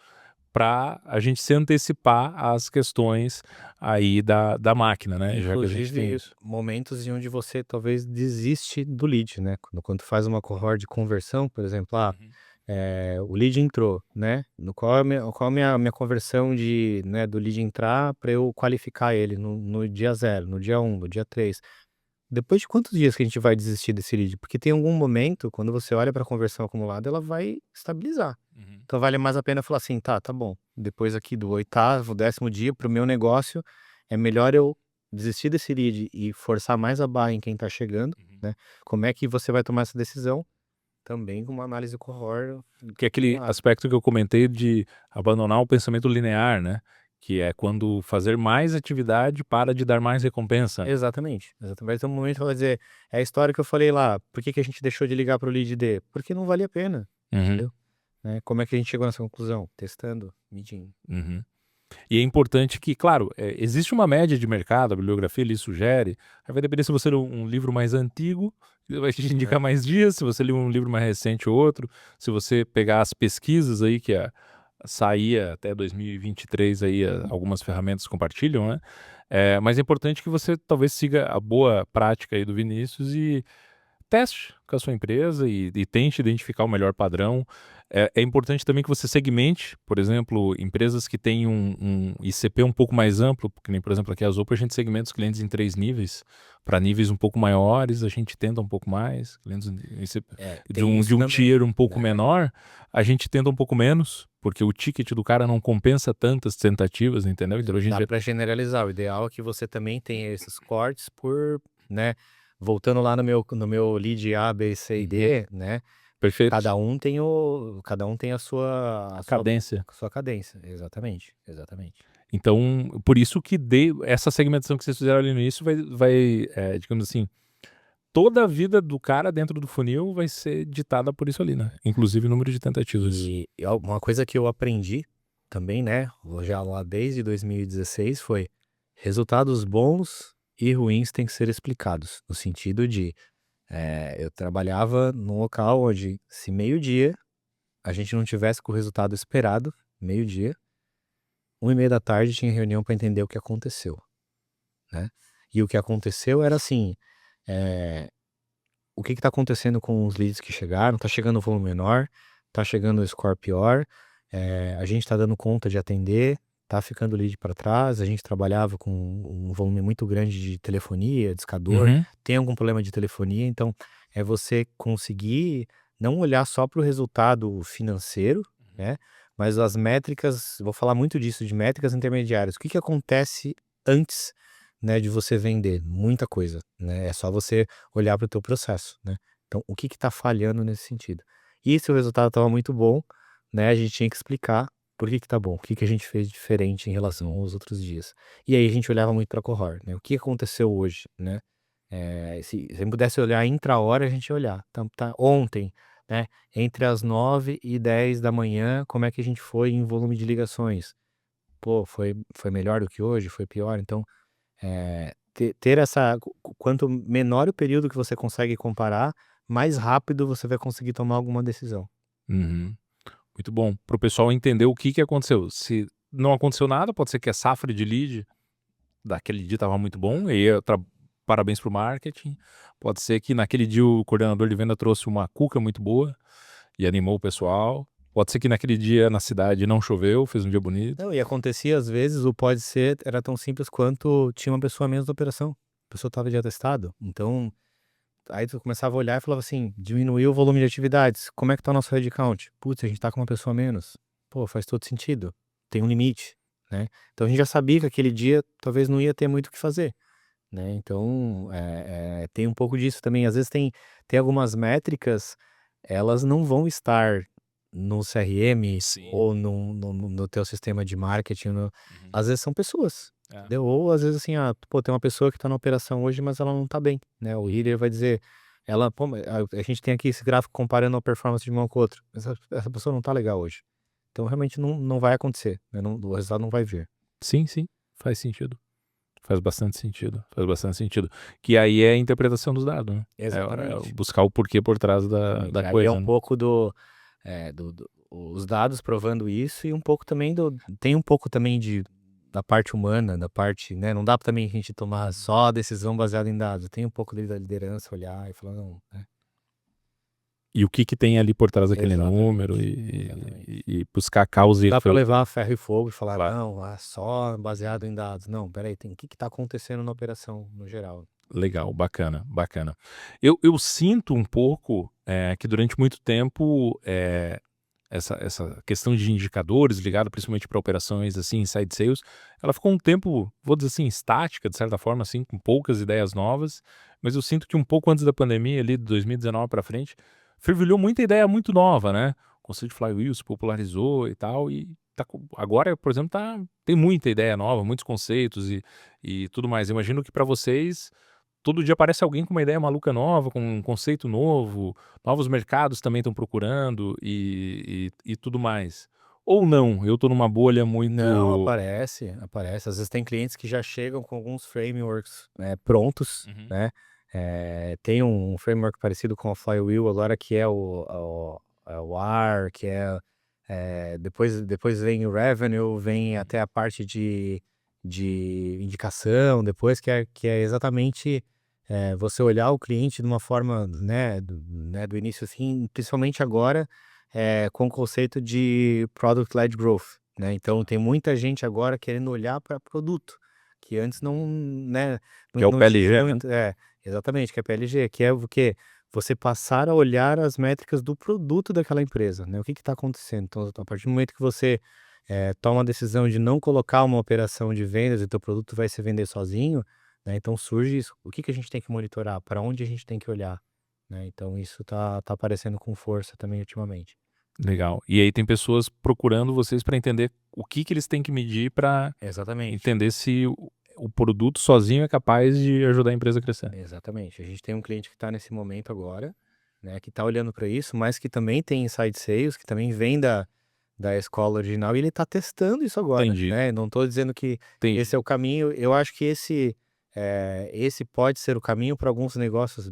para a gente se antecipar às questões aí da máquina, né? Já que a gente tem Inclusive, isso. momentos em onde você talvez desiste do lead, né, quando faz uma cohort de conversão, por exemplo, Uhum. o lead entrou, né, no qual é a minha conversão né, do lead entrar para eu qualificar ele no dia zero, no dia um, no dia 3. Depois de quantos dias que a gente vai desistir desse lead? Porque tem algum momento, quando você olha para a conversão acumulada, ela vai estabilizar. Uhum. Então vale mais a pena falar assim, tá bom, depois aqui do 8º, 10º dia, para o meu negócio, é melhor eu desistir desse lead e forçar mais a barra em quem está chegando, Uhum. né? Como é que você vai tomar essa decisão? Também com uma análise cohort. Que é aquele aspecto que eu comentei de abandonar o pensamento linear, né? Que é quando fazer mais atividade para de dar mais recompensa. Exatamente, exatamente. Vai ter um momento que vai dizer, é a história que eu falei lá, por que que a gente deixou de ligar para o lead D? Porque não valia a pena, Uhum. entendeu? Né? Como é que a gente chegou nessa conclusão? Testando, medindo. Uhum. E é importante que, claro, existe uma média de mercado, a bibliografia ele sugere, aí vai depender se você lê um livro mais antigo, ele vai te indicar mais dias, se você lê um livro mais recente ou outro, se você pegar as pesquisas aí que saía até 2023 aí, algumas ferramentas compartilham, né? Mas é importante que você talvez siga a boa prática aí do Vinícius e teste com a sua empresa e tente identificar o melhor padrão. É importante também que você segmente, por exemplo, empresas que têm um ICP um pouco mais amplo, porque nem, por exemplo, aqui a Zopo a gente segmenta os clientes em 3 níveis. Para níveis um pouco maiores, a gente tenta um pouco mais. Clientes de Tem isso um também, tier um pouco né? menor, a gente tenta um pouco menos, porque o ticket do cara não compensa tantas tentativas, entendeu? Então a Dá gente... para generalizar. O ideal é que você também tenha esses cortes por, né? Voltando lá no meu lead A, B, C e D, né? Perfeito. Cada um tem Cadência. a sua cadência. Exatamente, exatamente. Então, por isso que essa segmentação que vocês fizeram ali no início vai digamos assim, toda a vida do cara dentro do funil vai ser ditada por isso ali, né? Inclusive o número de tentativas. E uma coisa que eu aprendi também, né, já lá desde 2016 foi resultados bons e ruins têm que ser explicados, no sentido de, eu trabalhava num local onde se meio-dia a gente não tivesse com o resultado esperado, meio-dia, 1h30 tinha reunião para entender o que aconteceu, né. E o que aconteceu era assim, eh o que está acontecendo com os leads que chegaram? Tá chegando um volume menor, tá chegando um score pior, a gente está dando conta de atender, tá ficando lead para trás, a gente trabalhava com um volume muito grande de telefonia, discador, Uhum. tem algum problema de telefonia, então é você conseguir não olhar só para o resultado financeiro, né, mas as métricas, vou falar muito disso, de métricas intermediárias. O que que acontece antes, né, de você vender? Muita coisa, né, é só você olhar para o teu processo, né. Então, o que está falhando nesse sentido? E se o resultado estava muito bom, né, a gente tinha que explicar por que tá bom, o que que a gente fez diferente em relação aos outros dias. E aí a gente olhava muito para cohort, né, o que aconteceu hoje, né. Se eu pudesse olhar intra-hora, a gente ia olhar. Então tá ontem, né, entre as 9 e 10 da manhã, como é que a gente foi em volume de ligações? Pô, foi melhor do que hoje? Foi pior? Então ter essa quanto menor o período que você consegue comparar, mais rápido você vai conseguir tomar alguma decisão. Uhum. Muito bom. Para o pessoal entender o que que aconteceu. Se não aconteceu nada, pode ser que a safra de lead daquele dia estava muito bom, e aí parabéns para o marketing. Pode ser que naquele dia o coordenador de venda trouxe uma cuca muito boa e animou o pessoal. Pode ser que naquele dia na cidade não choveu, fez um dia bonito. Não, e acontecia às vezes, o pode ser era tão simples quanto tinha uma pessoa a menos na operação, a pessoa estava de atestado, então, aí tu começava a olhar e falava assim: "Diminuiu o volume de atividades, como é que tá o nosso headcount? Putz, a gente tá com uma pessoa a menos. Pô, faz todo sentido, tem um limite", né. Então a gente já sabia que aquele dia talvez não ia ter muito o que fazer. Né, então, tem um pouco disso também. Às vezes tem algumas métricas, elas não vão estar no CRM Sim. ou no teu sistema de marketing, Uhum. às vezes são pessoas, É. entendeu? Ou às vezes assim, pô, tem uma pessoa que está na operação hoje, mas ela não está bem, né, o líder vai dizer, ela: "Pô, mas a gente tem aqui esse gráfico comparando a performance de uma com a outra, mas essa pessoa não está legal hoje". Então realmente não vai acontecer, né, não, o resultado não vai vir. Sim, sim, faz sentido. Faz bastante sentido, faz bastante sentido. Que aí é a interpretação dos dados, né? É Exatamente. buscar o porquê por trás da Aí é coisa, um né? pouco os dados provando isso e um pouco também tem um pouco também da parte humana, da parte, né, não dá pra também a gente tomar só a decisão baseada em dados, tem um pouco ali da liderança olhar e falar: "Não", né. E o que que tem ali por trás daquele número Exatamente, exatamente. e buscar a causa Não e dá pra levar a ferro e fogo e falar: claro, "Não, só baseado em dados", não, espera aí, tem o que que tá acontecendo na operação no geral. legal, bacana, bacana. Eu sinto um pouco, que durante muito tempo, essa questão de indicadores ligado principalmente para operações, assim, inside sales, ela ficou um tempo, vou dizer assim, estática, de certa forma, assim, com poucas ideias novas, mas eu sinto que um pouco antes da pandemia, ali de 2019 para frente, fervilhou muita ideia muito nova, né? O conceito de flywheel se popularizou e tal, e agora, por exemplo, tem muita ideia nova, muitos conceitos e tudo mais. Eu imagino que para vocês todo dia aparece alguém com uma ideia maluca nova, com um conceito novo, novos mercados também estão procurando e tudo mais. Ou não, eu tô numa bolha Não, muito. aparece, aparece. Às vezes tem clientes que já chegam com alguns frameworks, prontos, Uhum. né. Tem um framework parecido com o Flywheel agora que é o R, que depois vem o Revenue, vem até a parte de indicação depois, que é exatamente, você olhar o cliente de uma forma, né, do início, assim, principalmente agora, com o conceito de Product-led Growth, né. Então tem muita gente agora querendo olhar para produto, que antes não, né, Que é o não tinha PLG, né? muito exatamente, que é PLG, que é o quê? Você passar a olhar as métricas do produto daquela empresa, né, o que está acontecendo. Então, a partir do momento que você, toma a decisão de não colocar uma operação de vendas e teu produto vai se vender sozinho, né, então surge isso, o que que a gente tem que monitorar, para onde a gente tem que olhar, né, então isso tá aparecendo com força também ultimamente. Legal. E aí tem pessoas procurando vocês para entender o que eles têm que medir para Exatamente, entender se o produto sozinho é capaz de ajudar a empresa a crescer. exatamente. A gente tem um cliente que está nesse momento agora, né, que está olhando para isso, mas que também tem inside sales, que também vem da escola original e ele está testando isso agora, Entendi, né. Não estou dizendo que esse entendi. é o caminho, eu acho que esse pode ser o caminho para alguns negócios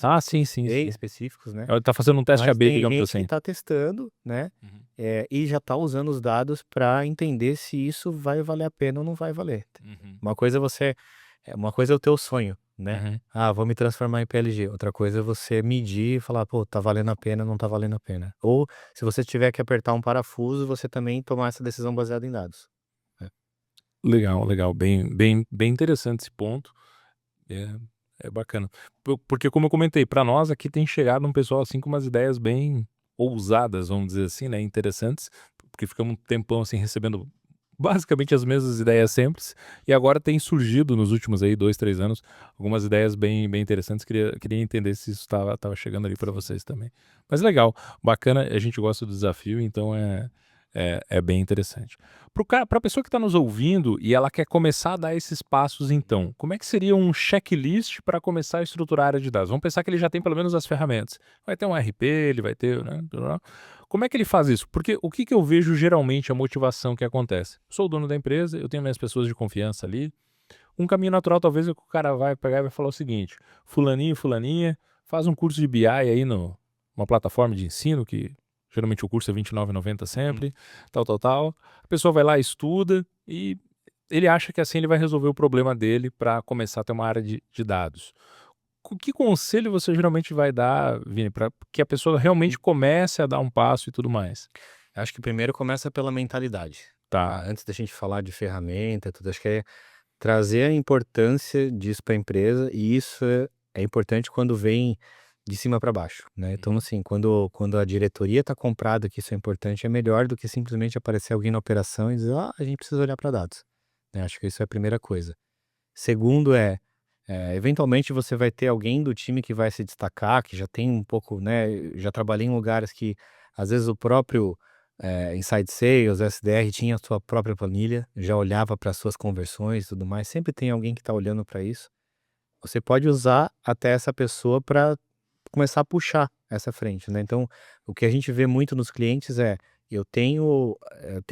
Ah, sim, sim, bem sim. específicos, né. Ela tá fazendo um teste Mas AB, tem digamos gente que assim. está testando, né, Uhum, e já está usando os dados para entender se isso vai valer a pena ou não vai valer. uhum, Uma coisa é o teu sonho, né. uhum. "Ah, vou me transformar em PLG", outra coisa é você medir e falar: "Pô, tá valendo a pena, não tá valendo a pena". Ou se você tiver que apertar um parafuso, você também tomar essa decisão baseada em dados. É. Legal, legal. Bem interessante esse ponto. É, é bacana. Porque como eu comentei, para nós aqui tem chegado um pessoal, assim, com umas ideias bem ousadas, vamos dizer assim, né, interessantes, porque ficamos um tempão, assim, recebendo basicamente as mesmas ideias sempre, e agora tem surgido nos últimos aí 2, 3 anos, algumas ideias bem interessantes. Queria entender se isso estava chegando ali para Sim. vocês também. Mas legal, bacana, a gente gosta do desafio, então é bem interessante. Para a pessoa que está nos ouvindo e ela quer começar a dar esses passos então, como é que seria um checklist para começar a estruturar a área de dados? Vamos pensar que ele já tem pelo menos as ferramentas. Vai ter um RP, ele vai ter, né, como é que ele faz isso? Porque o que eu vejo geralmente a motivação que acontece? Sou o dono da empresa, eu tenho minhas pessoas de confiança ali. Um caminho natural talvez é que o cara vai pegar e vai falar o seguinte: fulaninho, fulaninha, faz um curso de BI aí no uma plataforma de ensino que geralmente o curso é R$ 29,90 Uhum. sempre, tal, tal, tal. A pessoa vai lá, estuda e ele acha que assim ele vai resolver o problema dele para começar a ter uma área de dados. Que conselho você geralmente vai dar, Vini, para que a pessoa Hum, realmente comece a dar um passo e tudo mais? acho que primeiro começa pela mentalidade, Tá. tá. Antes da gente falar de ferramenta, tudo, acho que é trazer a importância disso para a empresa, e isso é importante quando vem de cima para baixo, né. Então, Uhum. assim, quando a diretoria está comprada que isso é importante, é melhor do que simplesmente aparecer alguém na operação e dizer: "Ah, a gente precisa olhar para dados", né. Acho que isso é a primeira coisa. Segundo eventualmente você vai ter alguém do time que vai se destacar, que já tem um pouco, né, já trabalhei em lugares que às vezes o próprio, inside sales, SDR tinha a sua própria planilha, já olhava para as suas conversões e tudo mais, sempre tem alguém que está olhando para isso. Você pode usar até essa pessoa para começar a puxar essa frente, né. Então, o que a gente vê muito nos clientes é: eu tenho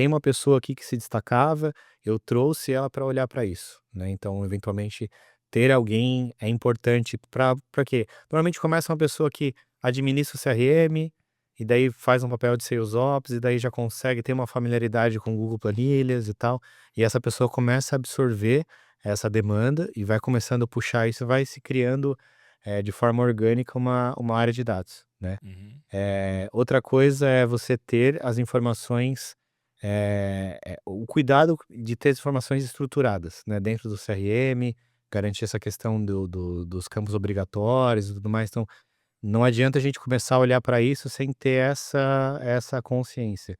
uma pessoa aqui que se destacava, eu trouxe ela para olhar para isso, né. Então, eventualmente, ter alguém é importante para quê? Normalmente começa uma pessoa que administra o CRM, e daí faz um papel de sales ops, e daí já consegue ter uma familiaridade com o Google Planilhas e tal, e essa pessoa começa a absorver essa demanda e vai começando a puxar isso, vai se criando, de forma orgânica uma área de dados, né. Uhum. Outra coisa é você ter as informações, o cuidado de ter as informações estruturadas, né, dentro do CRM, garantir essa questão dos campos obrigatórios e tudo mais. Então, não adianta a gente começar a olhar para isso sem ter essa consciência.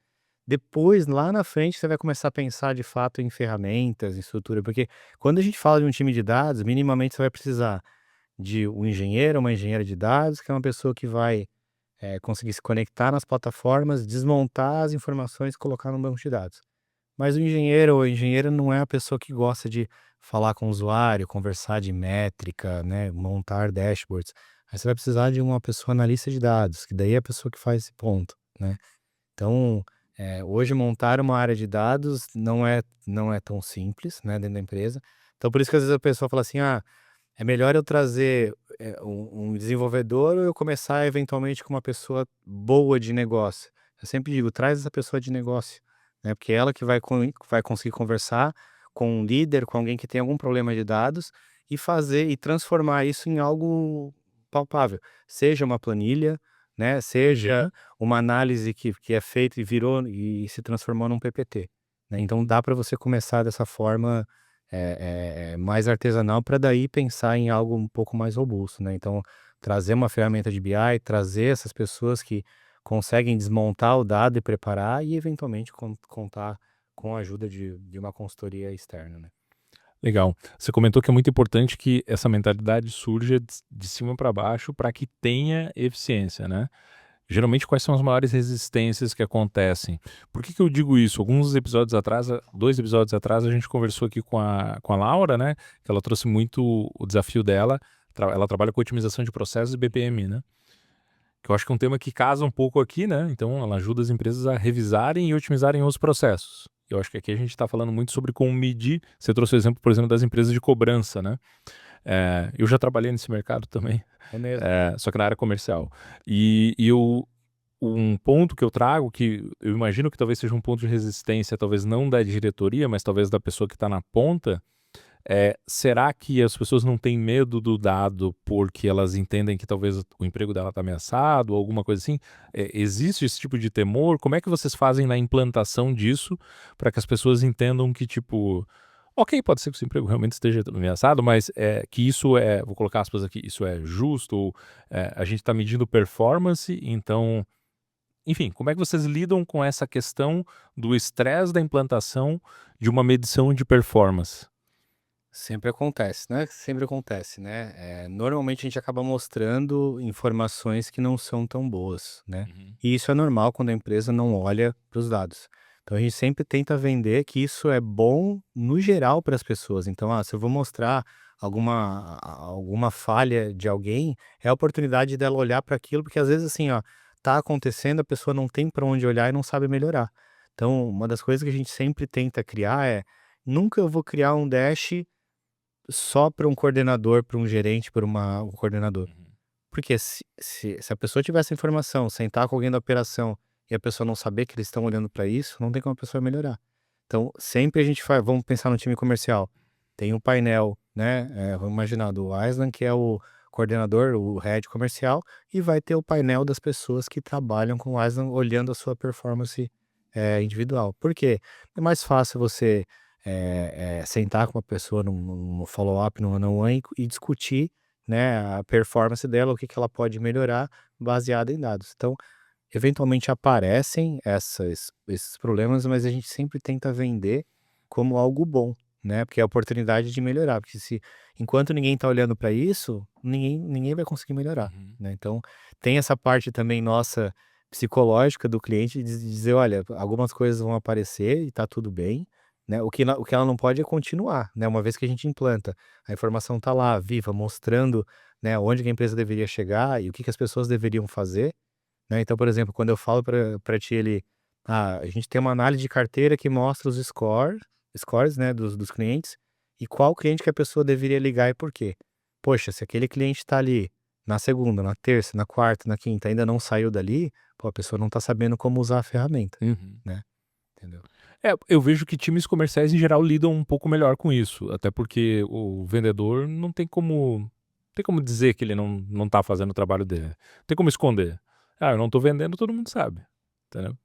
Depois, lá na frente, você vai começar a pensar de fato em ferramentas, em estrutura, porque quando a gente fala de um time de dados, minimamente você vai precisar de um engenheiro, uma engenheira de dados, que é uma pessoa que vai conseguir se conectar nas plataformas, desmontar as informações e colocar no banco de dados. Mas o engenheiro ou a engenheira não é a pessoa que gosta de falar com o usuário, conversar de métrica, né, montar dashboards. Aí você vai precisar de uma pessoa analista de dados, que daí é a pessoa que faz esse ponto, né. Então, hoje montar uma área de dados não é tão simples, né, dentro da empresa. Então por isso que às vezes a pessoa fala assim: "Ah, é melhor eu trazer, um desenvolvedor ou eu começar eventualmente com uma pessoa boa de negócio?" Eu sempre digo: "Traz essa pessoa de negócio", né, porque é ela que vai conseguir conversar com um líder, com alguém que tem algum problema de dados e fazer e transformar isso em algo palpável. Seja uma planilha, né, seja uma análise que é feita e virou e se transformou num PPT, né. Então dá para você começar dessa forma mais artesanal para daí pensar em algo um pouco mais robusto, né. Então, trazer uma ferramenta de BI, trazer essas pessoas que conseguem desmontar o dado e preparar e eventualmente contar com a ajuda de uma consultoria externa, né. Legal. Você comentou que é muito importante que essa mentalidade surja de cima para baixo para que tenha eficiência, né? Geralmente, quais são as maiores resistências que acontecem? Por que que eu digo isso? Alguns episódios atrás, 2 episódios atrás, a gente conversou aqui com a Laura, né, que ela trouxe muito o desafio dela, ela trabalha com otimização de processos e BPM, né, que eu acho que é um tema que casa um pouco aqui, né, então ela ajuda as empresas a revisarem e otimizarem os processos. Eu acho que aqui a gente está falando muito sobre como medir, você trouxe o exemplo, por exemplo, das empresas de cobrança, né, eu já trabalhei nesse mercado também, É mesmo. só que na área comercial. E eu um ponto que eu trago, que eu imagino que talvez seja um ponto de resistência, talvez não da diretoria, mas talvez da pessoa que está na ponta, será que as pessoas não têm medo do dado porque elas entendem que talvez o emprego dela está ameaçado ou alguma coisa assim? Existe esse tipo de temor? Como é que vocês fazem na implantação disso para que as pessoas entendam que, tipo, ok, pode ser que o seu emprego realmente esteja ameaçado, mas que isso vou colocar aspas aqui, isso é justo, ou, a gente está medindo performance, então enfim, como é que vocês lidam com essa questão do estresse da implantação de uma medição de performance? Sempre acontece, né, sempre acontece, né. Normalmente a gente acaba mostrando informações que não são tão boas, né. Uhum. E isso é normal quando a empresa não olha para os dados. Então a gente sempre tenta vender que isso é bom no geral para as pessoas. Então, se eu vou mostrar alguma falha de alguém, é a oportunidade dela olhar para aquilo, porque às vezes assim, tá acontecendo, a pessoa não tem para onde olhar e não sabe melhorar. Então, uma das coisas que a gente sempre tenta criar nunca eu vou criar um dash só para um coordenador, para um gerente, para um coordenador. Uhum. Porque se a pessoa tiver essa informação, sentar com alguém da operação e a pessoa não saber que eles estão olhando para isso, não tem como a pessoa melhorar. Então, sempre a gente faz, vamos pensar no time comercial, tem um painel, né, vamos imaginar do Aislan, que é o coordenador, o head comercial, e vai ter o painel das pessoas que trabalham com o Aislan olhando a sua performance, individual. Por quê? É mais fácil você, sentar com uma pessoa num follow-up, num one-on-one e discutir, né, a performance dela, o que que ela pode melhorar baseado em dados. Então, eventualmente aparecem esses problemas, mas a gente sempre tenta vender como algo bom, né, porque é a oportunidade de melhorar, porque se enquanto ninguém está olhando para isso, ninguém vai conseguir melhorar, Uhum. né. Então, tem essa parte também nossa psicológica do cliente de dizer: "Olha, algumas coisas vão aparecer e está tudo bem", né, o que ela não pode é continuar, né, uma vez que a gente implanta, a informação está lá viva, mostrando, né, onde que a empresa deveria chegar e o que que as pessoas deveriam fazer, né. Então, por exemplo, quando eu falo para ti ali: a gente tem uma análise de carteira que mostra os scores, né, dos clientes, e qual cliente que a pessoa deveria ligar e por quê. Poxa, se aquele cliente está ali na segunda, na terça, na quarta, na quinta, ainda não saiu dali, pô, a pessoa não está sabendo como usar a ferramenta, Uhum. né, entendeu? Eu vejo que times comerciais em geral lidam um pouco melhor com isso, até porque o vendedor não tem como dizer que ele não tá fazendo o trabalho dele, não tem como esconder. "Ah, eu não tô vendendo", todo mundo sabe, entendeu?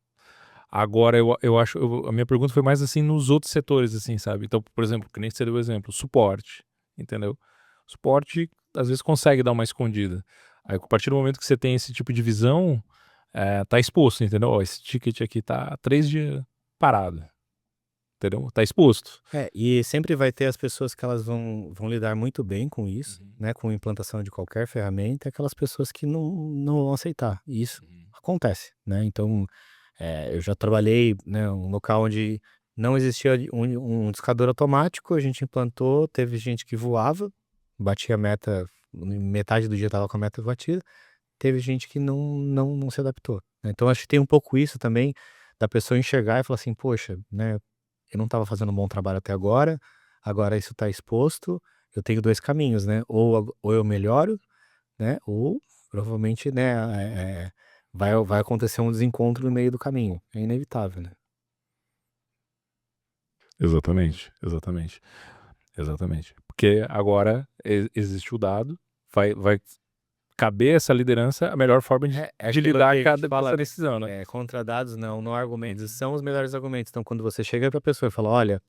Agora eu acho a minha pergunta foi mais, assim, nos outros setores, assim, sabe. Então, por exemplo, que nem você deu o exemplo, suporte, entendeu. Suporte, às vezes, consegue dar uma escondida. Aí, a partir do momento que você tem esse tipo de visão, tá exposto, entendeu? Ó, esse ticket aqui tá 3 dias parado, entendeu? Tá exposto. E sempre vai ter as pessoas que elas vão lidar muito bem com isso, Uhum, né, com a implantação de qualquer ferramenta, e aquelas pessoas que não vão aceitar, e isso uhum, acontece, né. Então, eu já trabalhei, né, um local onde não existia um discador automático, a gente implantou, teve gente que voava, batia a meta, metade do dia estava com a meta batida, teve gente que não se adaptou, né. Então acho que tem um pouco isso também, da pessoa enxergar e falar assim: "Poxa, né, eu não estava fazendo um bom trabalho até agora, agora isso está exposto, eu tenho 2 caminhos, né, ou eu melhoro, né, ou provavelmente, né, vai acontecer um desencontro no meio do caminho, é inevitável, né". exatamente, exatamente, exatamente. Porque agora existe o dado, vai caber essa liderança a melhor forma de É de aquilo lidar que a gente com essa fala, decisão, né. contra dados não argumentos, Uhum, são os melhores argumentos. Então quando você chega para a pessoa e fala: "Olha,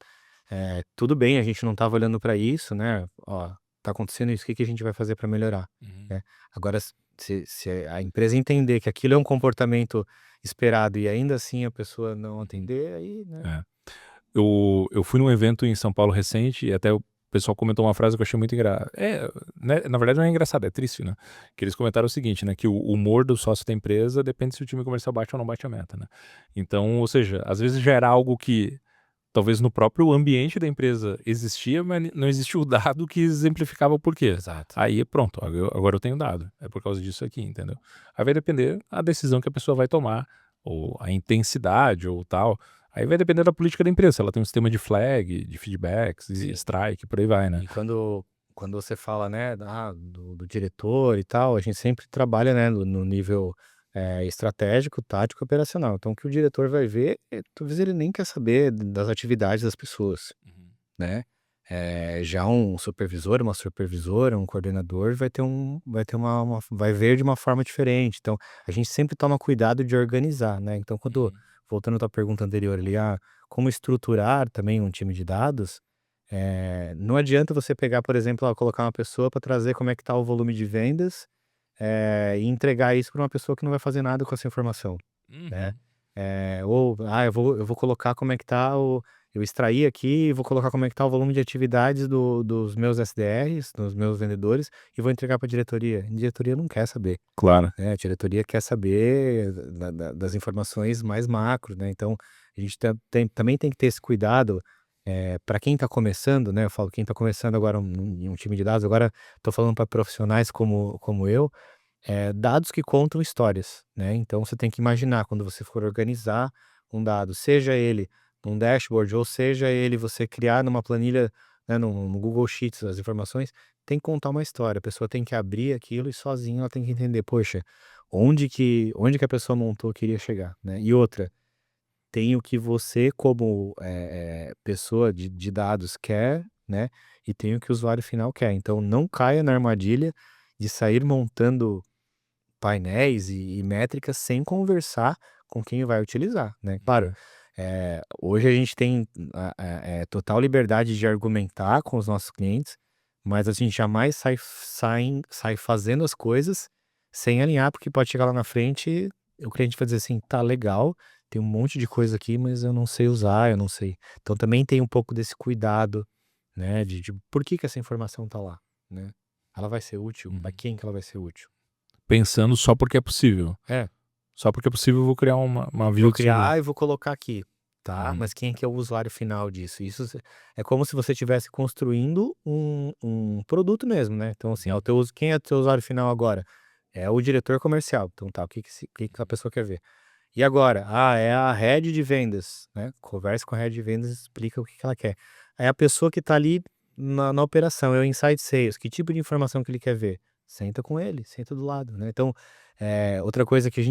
tudo bem, a gente não estava olhando para isso, né, ó, tá acontecendo isso, o que que a gente vai fazer para melhorar?", uhum, né. Agora se a empresa entender que aquilo é um comportamento esperado e ainda assim a pessoa não uhum. atender, aí, né. É. Eu fui num evento em São Paulo recente e até o pessoal comentou uma frase que eu achei muito né, na verdade não é engraçado, é triste, né, que eles comentaram o seguinte, né, que o humor do sócio da empresa depende se o time comercial bate ou não bate a meta, né. Então, ou seja, às vezes já era algo que talvez no próprio ambiente da empresa existia, mas não existia o dado que exemplificava o porquê. Exato. Aí pronto, agora eu tenho dado, é por causa disso aqui, entendeu. Aí vai depender a decisão que a pessoa vai tomar, ou a intensidade ou tal, aí vai depender da política da empresa, se ela tem um sistema de flag, de feedbacks e Sim. strike, por aí vai, né. E quando você fala, né, do diretor e tal, a gente sempre trabalha, né, no nível, estratégico, tático e operacional. Então o que o diretor vai ver, talvez ele nem quer saber das atividades das pessoas, Uhum, né. Já um supervisor, uma supervisora, um coordenador vai ver de uma forma diferente. Então, a gente sempre toma cuidado de organizar, né. Então quando uhum, voltando à tua pergunta anterior ali, como estruturar também um time de dados, não adianta você pegar, por exemplo, colocar uma pessoa para trazer como é que está o volume de vendas, e entregar isso para uma pessoa que não vai fazer nada com essa informação, né. uhum, Ou, eu vou colocar como é que tá eu extraí aqui e vou colocar como é que tá o volume de atividades dos meus SDRs, dos meus vendedores, e vou entregar para a diretoria. A diretoria não quer saber, claro. né, a diretoria quer saber das informações mais macro, né. Então, a gente também tem que ter esse cuidado, para quem está começando, né, eu falo quem está começando agora em um time de dados, agora estou falando para profissionais como eu, dados que contam histórias, né. Então você tem que imaginar quando você for organizar um dado, seja ele num dashboard ou seja ele você criar numa planilha, né, no Google Sheets as informações, tem que contar uma história, a pessoa tem que abrir aquilo e sozinha ela tem que entender: "Poxa, onde que a pessoa montou queria chegar", né. E outra, tem o que você como, pessoa de dados quer, né, e tem o que o usuário final quer. Então não caia na armadilha de sair montando painéis e métricas sem conversar com quem vai utilizar, né. Claro, Uhum, hoje a gente tem total liberdade de argumentar com os nossos clientes, mas a gente jamais sai fazendo as coisas sem alinhar, porque pode chegar lá na frente e o cliente vai dizer assim: "Tá legal, tem um monte de coisa aqui, mas eu não sei usar, eu não sei". Então também tem um pouco desse cuidado, né, de por que que essa informação tá lá, né. Ela vai ser útil? Pra uhum. quem que ela vai ser útil? Pensando só porque é possível. É. Só porque é possível eu vou criar uma Vou view de cima. criar e vou colocar aqui, tá, Uhum, mas quem é que é o usuário final disso? É como se você estivesse construindo um produto mesmo, né. Então, assim, uhum, quem é o teu usuário final agora? É o diretor comercial. Então tá, o que que a uhum. pessoa quer ver? E agora? É a head de vendas, né, conversa com a head de vendas e explica o que que ela quer. Aí a pessoa que tá ali na operação, é o inside sales, que tipo de informação que ele quer ver? Senta com ele, senta do lado, né. Então, outra coisa que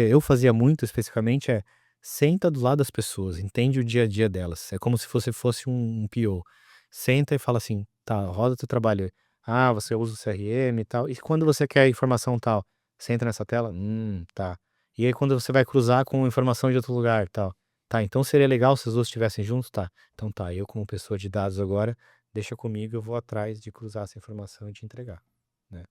eu fazia muito especificamente senta do lado das pessoas, entende o dia a dia delas, é como se você fosse um PO. Senta e fala assim: "Tá, roda teu trabalho aí. Ah, você usa o CRM e tal, e quando você quer informação tal, senta nessa tela? Tá. E aí quando você vai cruzar com informação de outro lugar, tal. Tá, então seria legal se os 2 estivessem juntos? Tá. Então tá, eu como pessoa de dados agora, deixa comigo, eu vou atrás de cruzar essa informação e te entregar, né.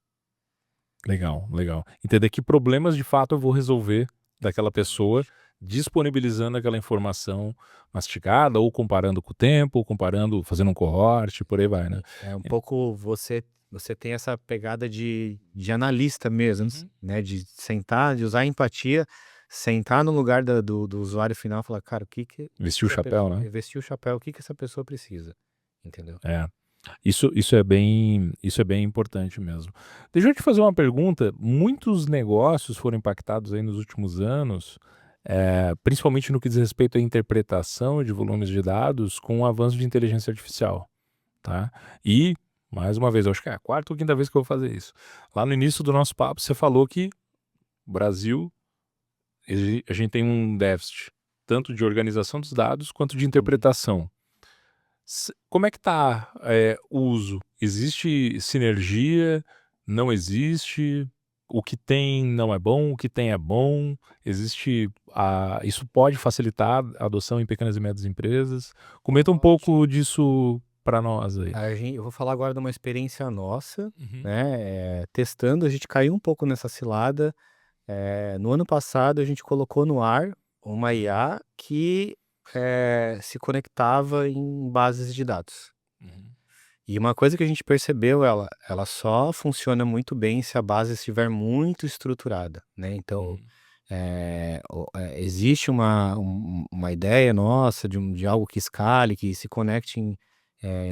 Legal, legal. Entender que problemas de fato eu vou resolver daquela pessoa, disponibilizando aquela informação mastigada, ou comparando com o tempo, ou comparando, fazendo um cohort, por aí vai, né? É um pouco você tem essa pegada de analista mesmo, Uhum. né, de sentar, de usar a empatia, sentar no lugar do usuário final e falar: "Cara, o que que Vestir o essa chapéu, pessoa", né? vestir o chapéu, o que que essa pessoa precisa, entendeu? É. Isso é bem importante mesmo. Deixa eu te fazer uma pergunta. Muitos negócios foram impactados aí nos últimos anos, principalmente no que diz respeito à interpretação de volumes de dados com o avanço de inteligência artificial, tá? E, mais uma vez, eu acho que é a quarta ou quinta vez que eu vou fazer isso. Lá no início do nosso papo, você falou que o Brasil, a gente tem um déficit tanto de organização dos dados quanto de Uhum. interpretação. Como é que tá, o uso? Existe sinergia? Não existe? O que tem não é bom, o que tem é bom? Existe isso pode facilitar a adoção em pequenas e médias empresas? Comenta um Pode. pouco disso para nós aí. Eu vou falar agora de uma experiência nossa, Uhum, né, testando, a gente caiu um pouco nessa cilada. No ano passado a gente colocou no ar uma uhum, IA que, se conectava em bases de dados. uhum, E uma coisa que a gente percebeu, ela só funciona muito bem se a base estiver muito estruturada, né. Então, uhum. existe uma ideia nossa de algo que escale, que se conecte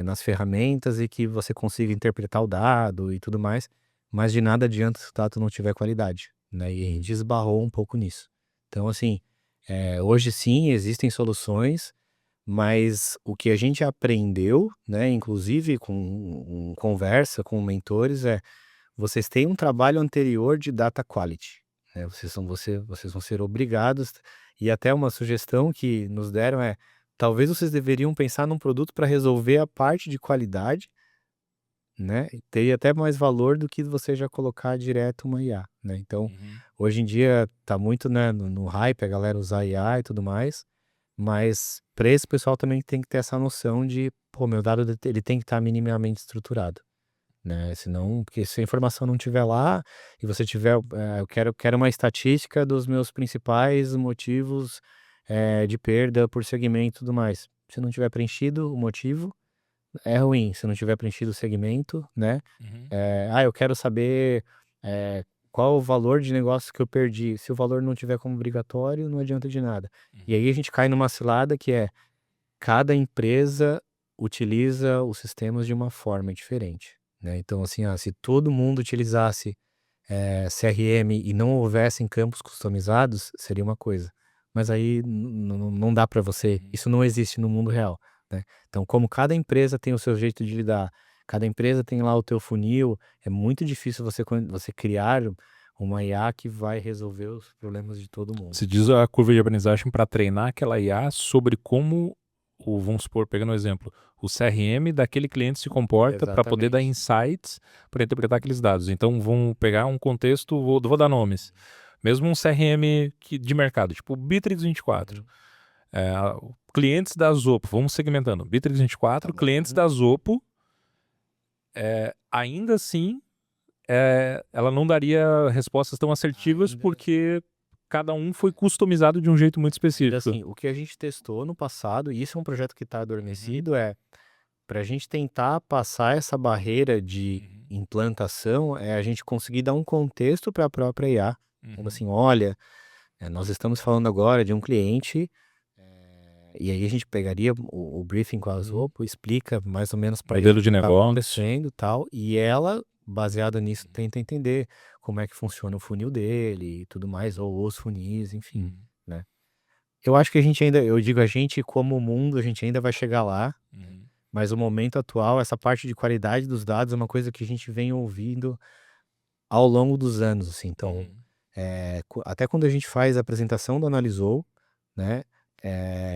nas ferramentas e que você consiga interpretar o dado e tudo mais, mas de nada adianta se o dado não tiver qualidade, né, e a gente esbarrou um pouco nisso. Então assim, hoje sim existem soluções, mas o que a gente aprendeu, né, inclusive com conversa com mentores, vocês têm um trabalho anterior de data quality, né, vocês vão ser obrigados, e até uma sugestão que nos deram talvez vocês deveriam pensar num produto para resolver a parte de qualidade, né, e teria até mais valor do que você já colocar direto uma IA, né. Então, Uhum. hoje em dia tá muito, né, no hype a galera usar IA e tudo mais, mas para esse pessoal também tem que ter essa noção de: "Pô, meu dado ele tem que estar minimamente estruturado", né, senão porque se a informação não tiver lá e você tiver, eu quero uma estatística dos meus principais motivos, de perda por segmento e tudo mais. Se não tiver preenchido o motivo, é ruim, se não tiver preenchido o segmento, né. Uhum, Eu quero saber, qual o valor de negócio que eu perdi. Se o valor não tiver como obrigatório, não adianta de nada. E uhum. aí a gente cai numa cilada que cada empresa utiliza os sistemas de uma forma diferente, né. Então assim, se todo mundo utilizasse, CRM e não houvessem campos customizados, seria uma coisa. Mas aí não dá para você, Uhum. isso não existe no mundo real, né. Então como cada empresa tem o seu jeito de lidar, cada empresa tem lá o teu funil, é muito difícil você criar uma IA que vai resolver os problemas de todo mundo. Você diz a curva de aprendizagem para treinar aquela IA sobre como vamos supor, pegando um exemplo, o CRM daquele cliente se comporta para poder dar Exatamente. insights para interpretar aqueles dados. Então vamos pegar um contexto, vou dar nomes. Mesmo um CRM de mercado, tipo o Bitrix 24. Uhum. Clientes da Zopo, vamos segmentando. Bitrix Tá 24, bom. clientes Uhum. da Zopo, ainda assim, ela não daria respostas tão assertivas Ainda porque cada um foi customizado de um jeito muito ainda específico. assim, o que a gente testou no passado, e isso é um projeto que está Uhum, adormecido, para a gente tentar passar essa barreira de uhum, implantação, a gente conseguir dar um contexto para a própria IA, falando uhum, assim: "Olha, nós estamos falando agora de um cliente", e aí a gente pegaria o briefing com a uhum. Zopo, explica mais ou menos para ele o Modelo que de está negócio. acontecendo, tal, e ela, baseada nisso, tenta entender como é que funciona o funil dele e tudo mais, ou os funis, enfim, Uhum, né. Eu acho que a gente ainda eu digo a gente como mundo, a gente ainda vai chegar lá, uhum, mas o momento atual, essa parte de qualidade dos dados é uma coisa que a gente vem ouvindo ao longo dos anos, assim. Então, uhum, até quando a gente faz a apresentação do Analisou, né,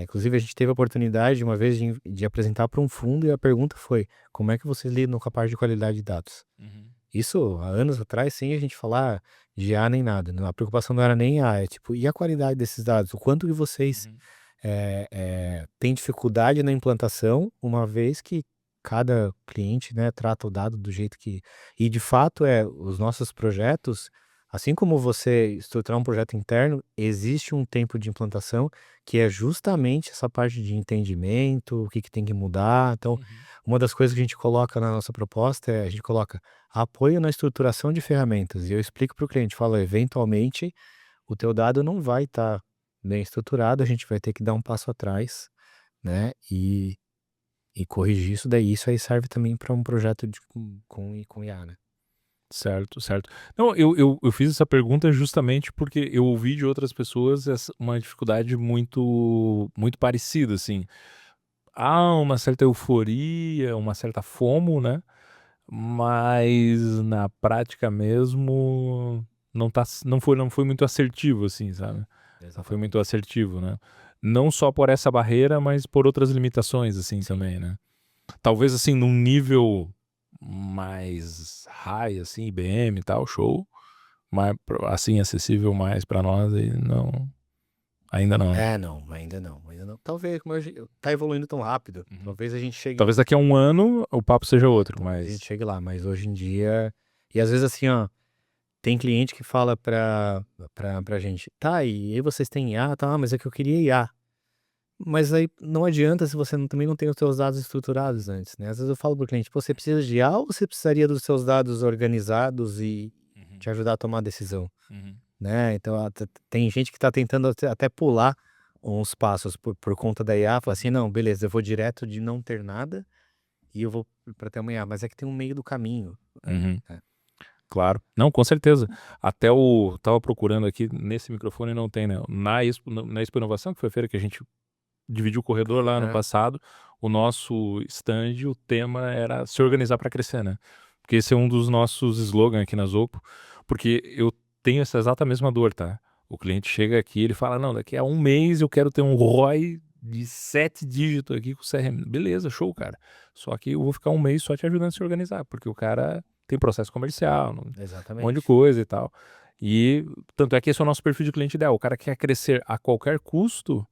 inclusive a gente teve a oportunidade uma vez de apresentar para um fundo e a pergunta foi: "Como é que vocês lidam com a parte de qualidade de dados?". uhum, Isso há anos atrás, sem a gente falar de IA nem nada, né, a preocupação não era nem IA, é tipo: "E a qualidade desses dados? O quanto que vocês uhum, têm dificuldade na implantação, uma vez que cada cliente, né, trata o dado do jeito que... E de fato, os nossos projetos, assim como você estruturar um projeto interno, existe um tempo de implantação que é justamente essa parte de entendimento, o que que tem que mudar. Então, Uhum. uma das coisas que a gente coloca na nossa proposta a gente coloca apoio na estruturação de ferramentas. E eu explico para o cliente, falo, eventualmente, o teu dado não vai estar bem estruturado, a gente vai ter que dar um passo atrás, né, e corrigir isso, daí isso aí serve também para um projeto com IA, né. Certo, certo. Não, eu fiz essa pergunta justamente porque eu ouvi de outras pessoas uma dificuldade muito parecida, assim. Há uma certa euforia, uma certa FOMO, né? Mas na prática mesmo não foi muito assertivo, assim, sabe? Não foi muito Exatamente. assertivo, né? Não só por essa barreira, mas por outras limitações, assim, Sim. também, né? Talvez, assim, num nível mais high, assim, IBM e tal, show, mas, assim, acessível mais pra nós, aí não, ainda não. Não, ainda não, ainda não. Talvez, como tá evoluindo tão rápido, Uhum. talvez a gente chegue... Talvez daqui a um ano o papo seja outro, talvez a gente mas... chegue lá, mas hoje em dia... E às vezes assim, ó, tem cliente que fala pra gente: "Tá, e aí vocês têm IA? Tá, mas é que eu queria IA". Mas aí não adianta se você também não tem os seus dados estruturados antes, né. Às vezes eu falo para o cliente: "Pô, você precisa de IA ou você precisaria dos seus dados organizados e Uhum, te ajudar a tomar decisão?", uhum, né. Então tem gente que tá tentando até pular uns passos por conta da IA, fala assim: "Não, beleza, eu vou direto de não ter nada e eu vou pra ter uma IA", mas é que tem um meio do caminho, uhum. né. Claro. Não, com certeza. Até o tava procurando aqui, nesse microfone não tem, né, na Expo Inovação, que foi a feira que a gente dividiu o corredor lá no É. passado, o nosso stand, o tema era se organizar para crescer, né. Porque esse é um dos nossos slogan aqui na Zopo, porque eu tenho essa exata mesma dor, tá. O cliente chega aqui, ele fala: "Não, daqui a um mês eu quero ter um ROI de 7 dígitos aqui com o CRM". Beleza, show, cara. Só que eu vou ficar um mês só te ajudando a se organizar, porque o cara tem processo comercial, um monte de Exatamente. coisa e tal. E tanto é que esse é o nosso perfil de cliente ideal, o cara que quer crescer a qualquer custo.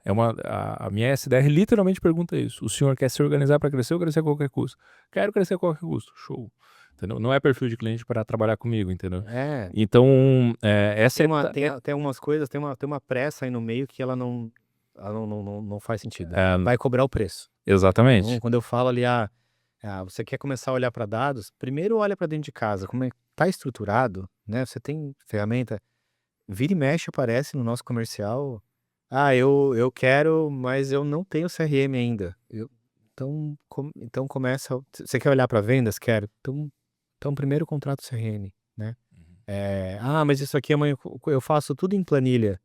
A minha SDR literalmente pergunta isso: "O senhor quer se organizar para crescer ou crescer a qualquer custo?". "Quero crescer a qualquer custo". Show. Entendeu? Não é perfil de cliente para trabalhar comigo, entendeu? É. Então, essa Tem é uma ta tem é a tem algumas coisas, tem uma pressa aí no meio que ela não faz sentido. é, Vai cobrar o preço. Então, exatamente. quando eu falo ali, você quer começar a olhar para dados, primeiro olha para dentro de casa, como tá estruturado, né, você tem ferramenta, vira e mexe aparece no nosso comercial: "Ah, eu quero, mas eu não tenho CRM ainda". Então começa, você quer olhar para vendas? Quero. Então primeiro contrata o CRM, né. Uhum, "Ah, mas isso aqui amanhã eu faço tudo em planilha".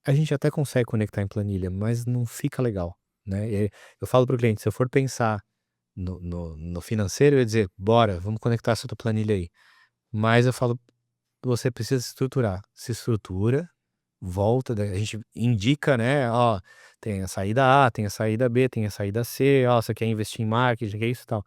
A gente até consegue conectar em planilha, mas não fica legal, né. Eu falo para o cliente, se eu for pensar no financeiro, eu ia dizer: "Bora, vamos conectar essa tua planilha aí". Mas eu falo: "Você precisa se estruturar". Se estrutura, volta, daí a gente indica, né: "Ó, tem a saída A, tem a saída B, tem a saída C. Ó, você quer investir em marketing, quer isso e tal".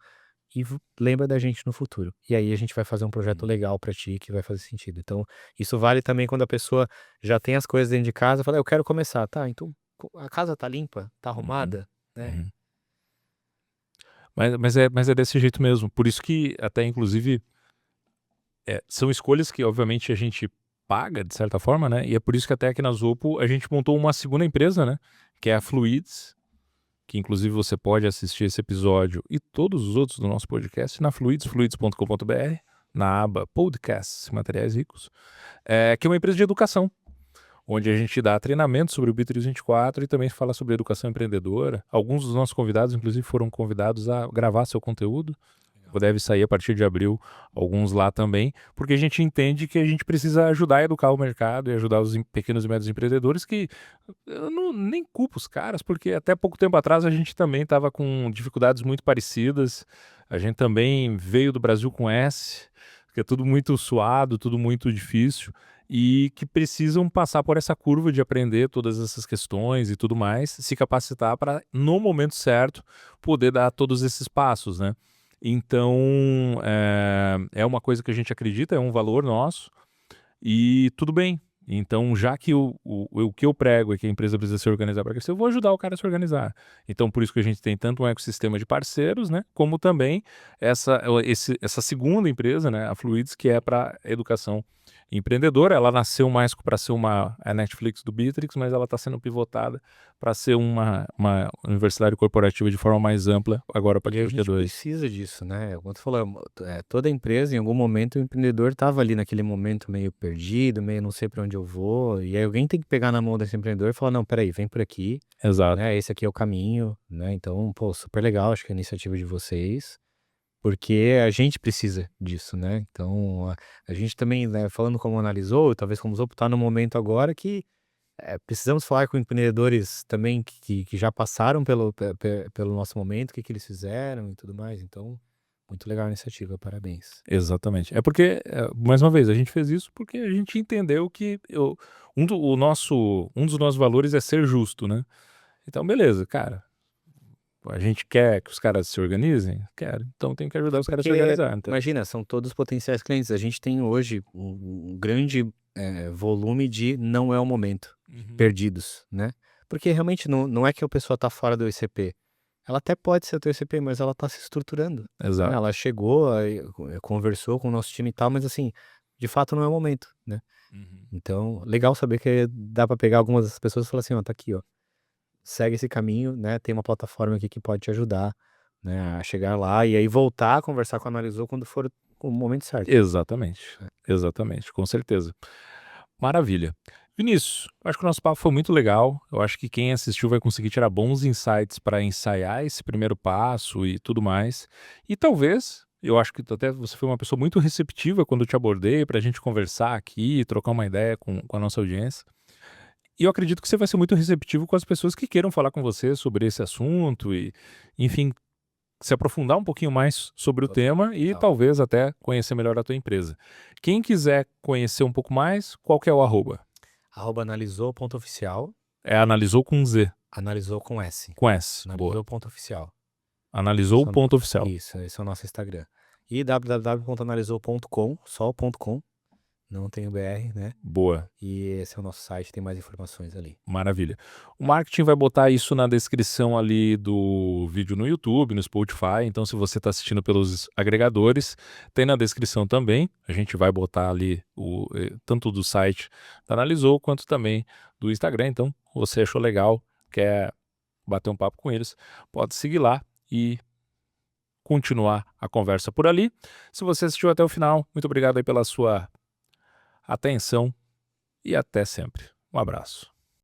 E lembra da gente no futuro. E aí a gente vai fazer um projeto uhum, legal pra ti que vai fazer sentido. Então, isso vale também quando a pessoa já tem as coisas dentro de casa, fala: "Eu quero começar". Tá, então a casa tá limpa? Tá uhum, arrumada? Né. uhum. Mas é desse jeito mesmo. Por isso que até inclusive, são escolhas que obviamente a gente paga de certa forma, né, e é por isso que até aqui na Zopo a gente montou uma segunda empresa, né, que é a Fluids, que inclusive você pode assistir esse episódio e todos os outros do nosso podcast na Fluids, fluids.com.br, na aba Podcasts e Materiais Ricos, que é uma empresa de educação, onde a gente dá treinamento sobre o B324 e também fala sobre educação empreendedora. Alguns dos nossos convidados, inclusive, foram convidados a gravar seu conteúdo. Legal. Deve sair a partir de abril, alguns lá também, porque a gente entende que a gente precisa ajudar a educar o mercado e ajudar os pequenos e médios empreendedores que eu nem culpo os caras, porque até pouco tempo atrás a gente também estava com dificuldades muito parecidas. A gente também veio do Brasil com S, que é tudo muito suado, tudo muito difícil, e que precisam passar por essa curva de aprender todas essas questões e tudo mais, se capacitar para, no momento certo, poder dar todos esses passos, né? Então, é uma coisa que a gente acredita, é um valor nosso, e tudo bem. Então, já que o que eu prego é que a empresa precisa se organizar para crescer, eu vou ajudar o cara a se organizar. Então, por isso que a gente tem tanto um ecossistema de parceiros, né, como também essa segunda empresa, né, a Fluids, que é para educação empreendedora. Ela nasceu mais para ser a Netflix do Bitrix, mas ela está sendo pivotada para ser uma universidade corporativa de forma mais ampla agora a E partir a do dia gente 2. precisa disso, né? Como tu falou, toda empresa, em algum momento, o empreendedor estava ali naquele momento meio perdido, meio não sei para onde eu vou. E aí alguém tem que pegar na mão desse empreendedor e falar, não, peraí, vem por aqui, Exato. né? Esse aqui é o caminho, né? Então, pô, super legal, acho que a iniciativa de vocês, porque a gente precisa disso, né? Então, a gente também, né, falando como analisou, talvez como Zopo, tá no momento agora que precisamos falar com empreendedores também que já passaram pelo nosso momento, o que que eles fizeram e tudo mais. Então, muito legal a iniciativa, parabéns. Exatamente. É porque, mais uma vez, a gente fez isso porque a gente entendeu que um dos nossos valores é ser justo, né? Então, beleza, cara. A gente quer que os caras se organizem? Quero. Então tem que ajudar os caras a se Porque, organizar. Então. imagina, são todos potenciais clientes. A gente tem hoje um grande volume de não é o momento, Uhum. perdidos, né? Porque realmente não é que a pessoa está fora do ECP. Ela até pode ser o teu ECP, mas ela está se estruturando, né? Exato. Ela chegou, aí, conversou com o nosso time e tal, mas assim, de fato não é o momento, né? Uhum. Então, legal saber que dá para pegar algumas das pessoas e falar assim, ó, tá aqui, ó, segue esse caminho, né? Tem uma plataforma aqui que pode te ajudar, né, a chegar lá e aí voltar a conversar com o analisou quando for o momento certo. Exatamente. Exatamente, com certeza. Maravilha. Vinícius, eu acho que o nosso papo foi muito legal. Eu acho que quem assistiu vai conseguir tirar bons insights para ensaiar esse primeiro passo e tudo mais. E talvez, eu acho que até você foi uma pessoa muito receptiva quando eu te abordei para a gente conversar aqui, trocar uma ideia com a nossa audiência. E eu acredito que você vai ser muito receptivo com as pessoas que queiram falar com você sobre esse assunto e, enfim, se aprofundar um pouquinho mais sobre o tema e Total. talvez até conhecer melhor a tua empresa. Quem quiser conhecer um pouco mais, qual que é o arroba? @analisou.oficial, É analisou com Z, analisou com S, com S. Boa. analisou.oficial. Analisou o Só- ponto oficial. Isso, esse é o nosso Instagram. E www.analisou.com, só o ponto .com, não tem o BR, né? Boa. E esse é o nosso site, tem mais informações ali. Maravilha. O marketing vai botar isso na descrição ali do vídeo no YouTube, no Spotify. Então, se você está assistindo pelos agregadores, tem na descrição também. A gente vai botar ali tanto do site da Analisou quanto também do Instagram. Então, você achou legal, quer bater um papo com eles, pode seguir lá e continuar a conversa por ali. Se você assistiu até o final, muito obrigado aí pela sua atenção e até sempre. Um abraço.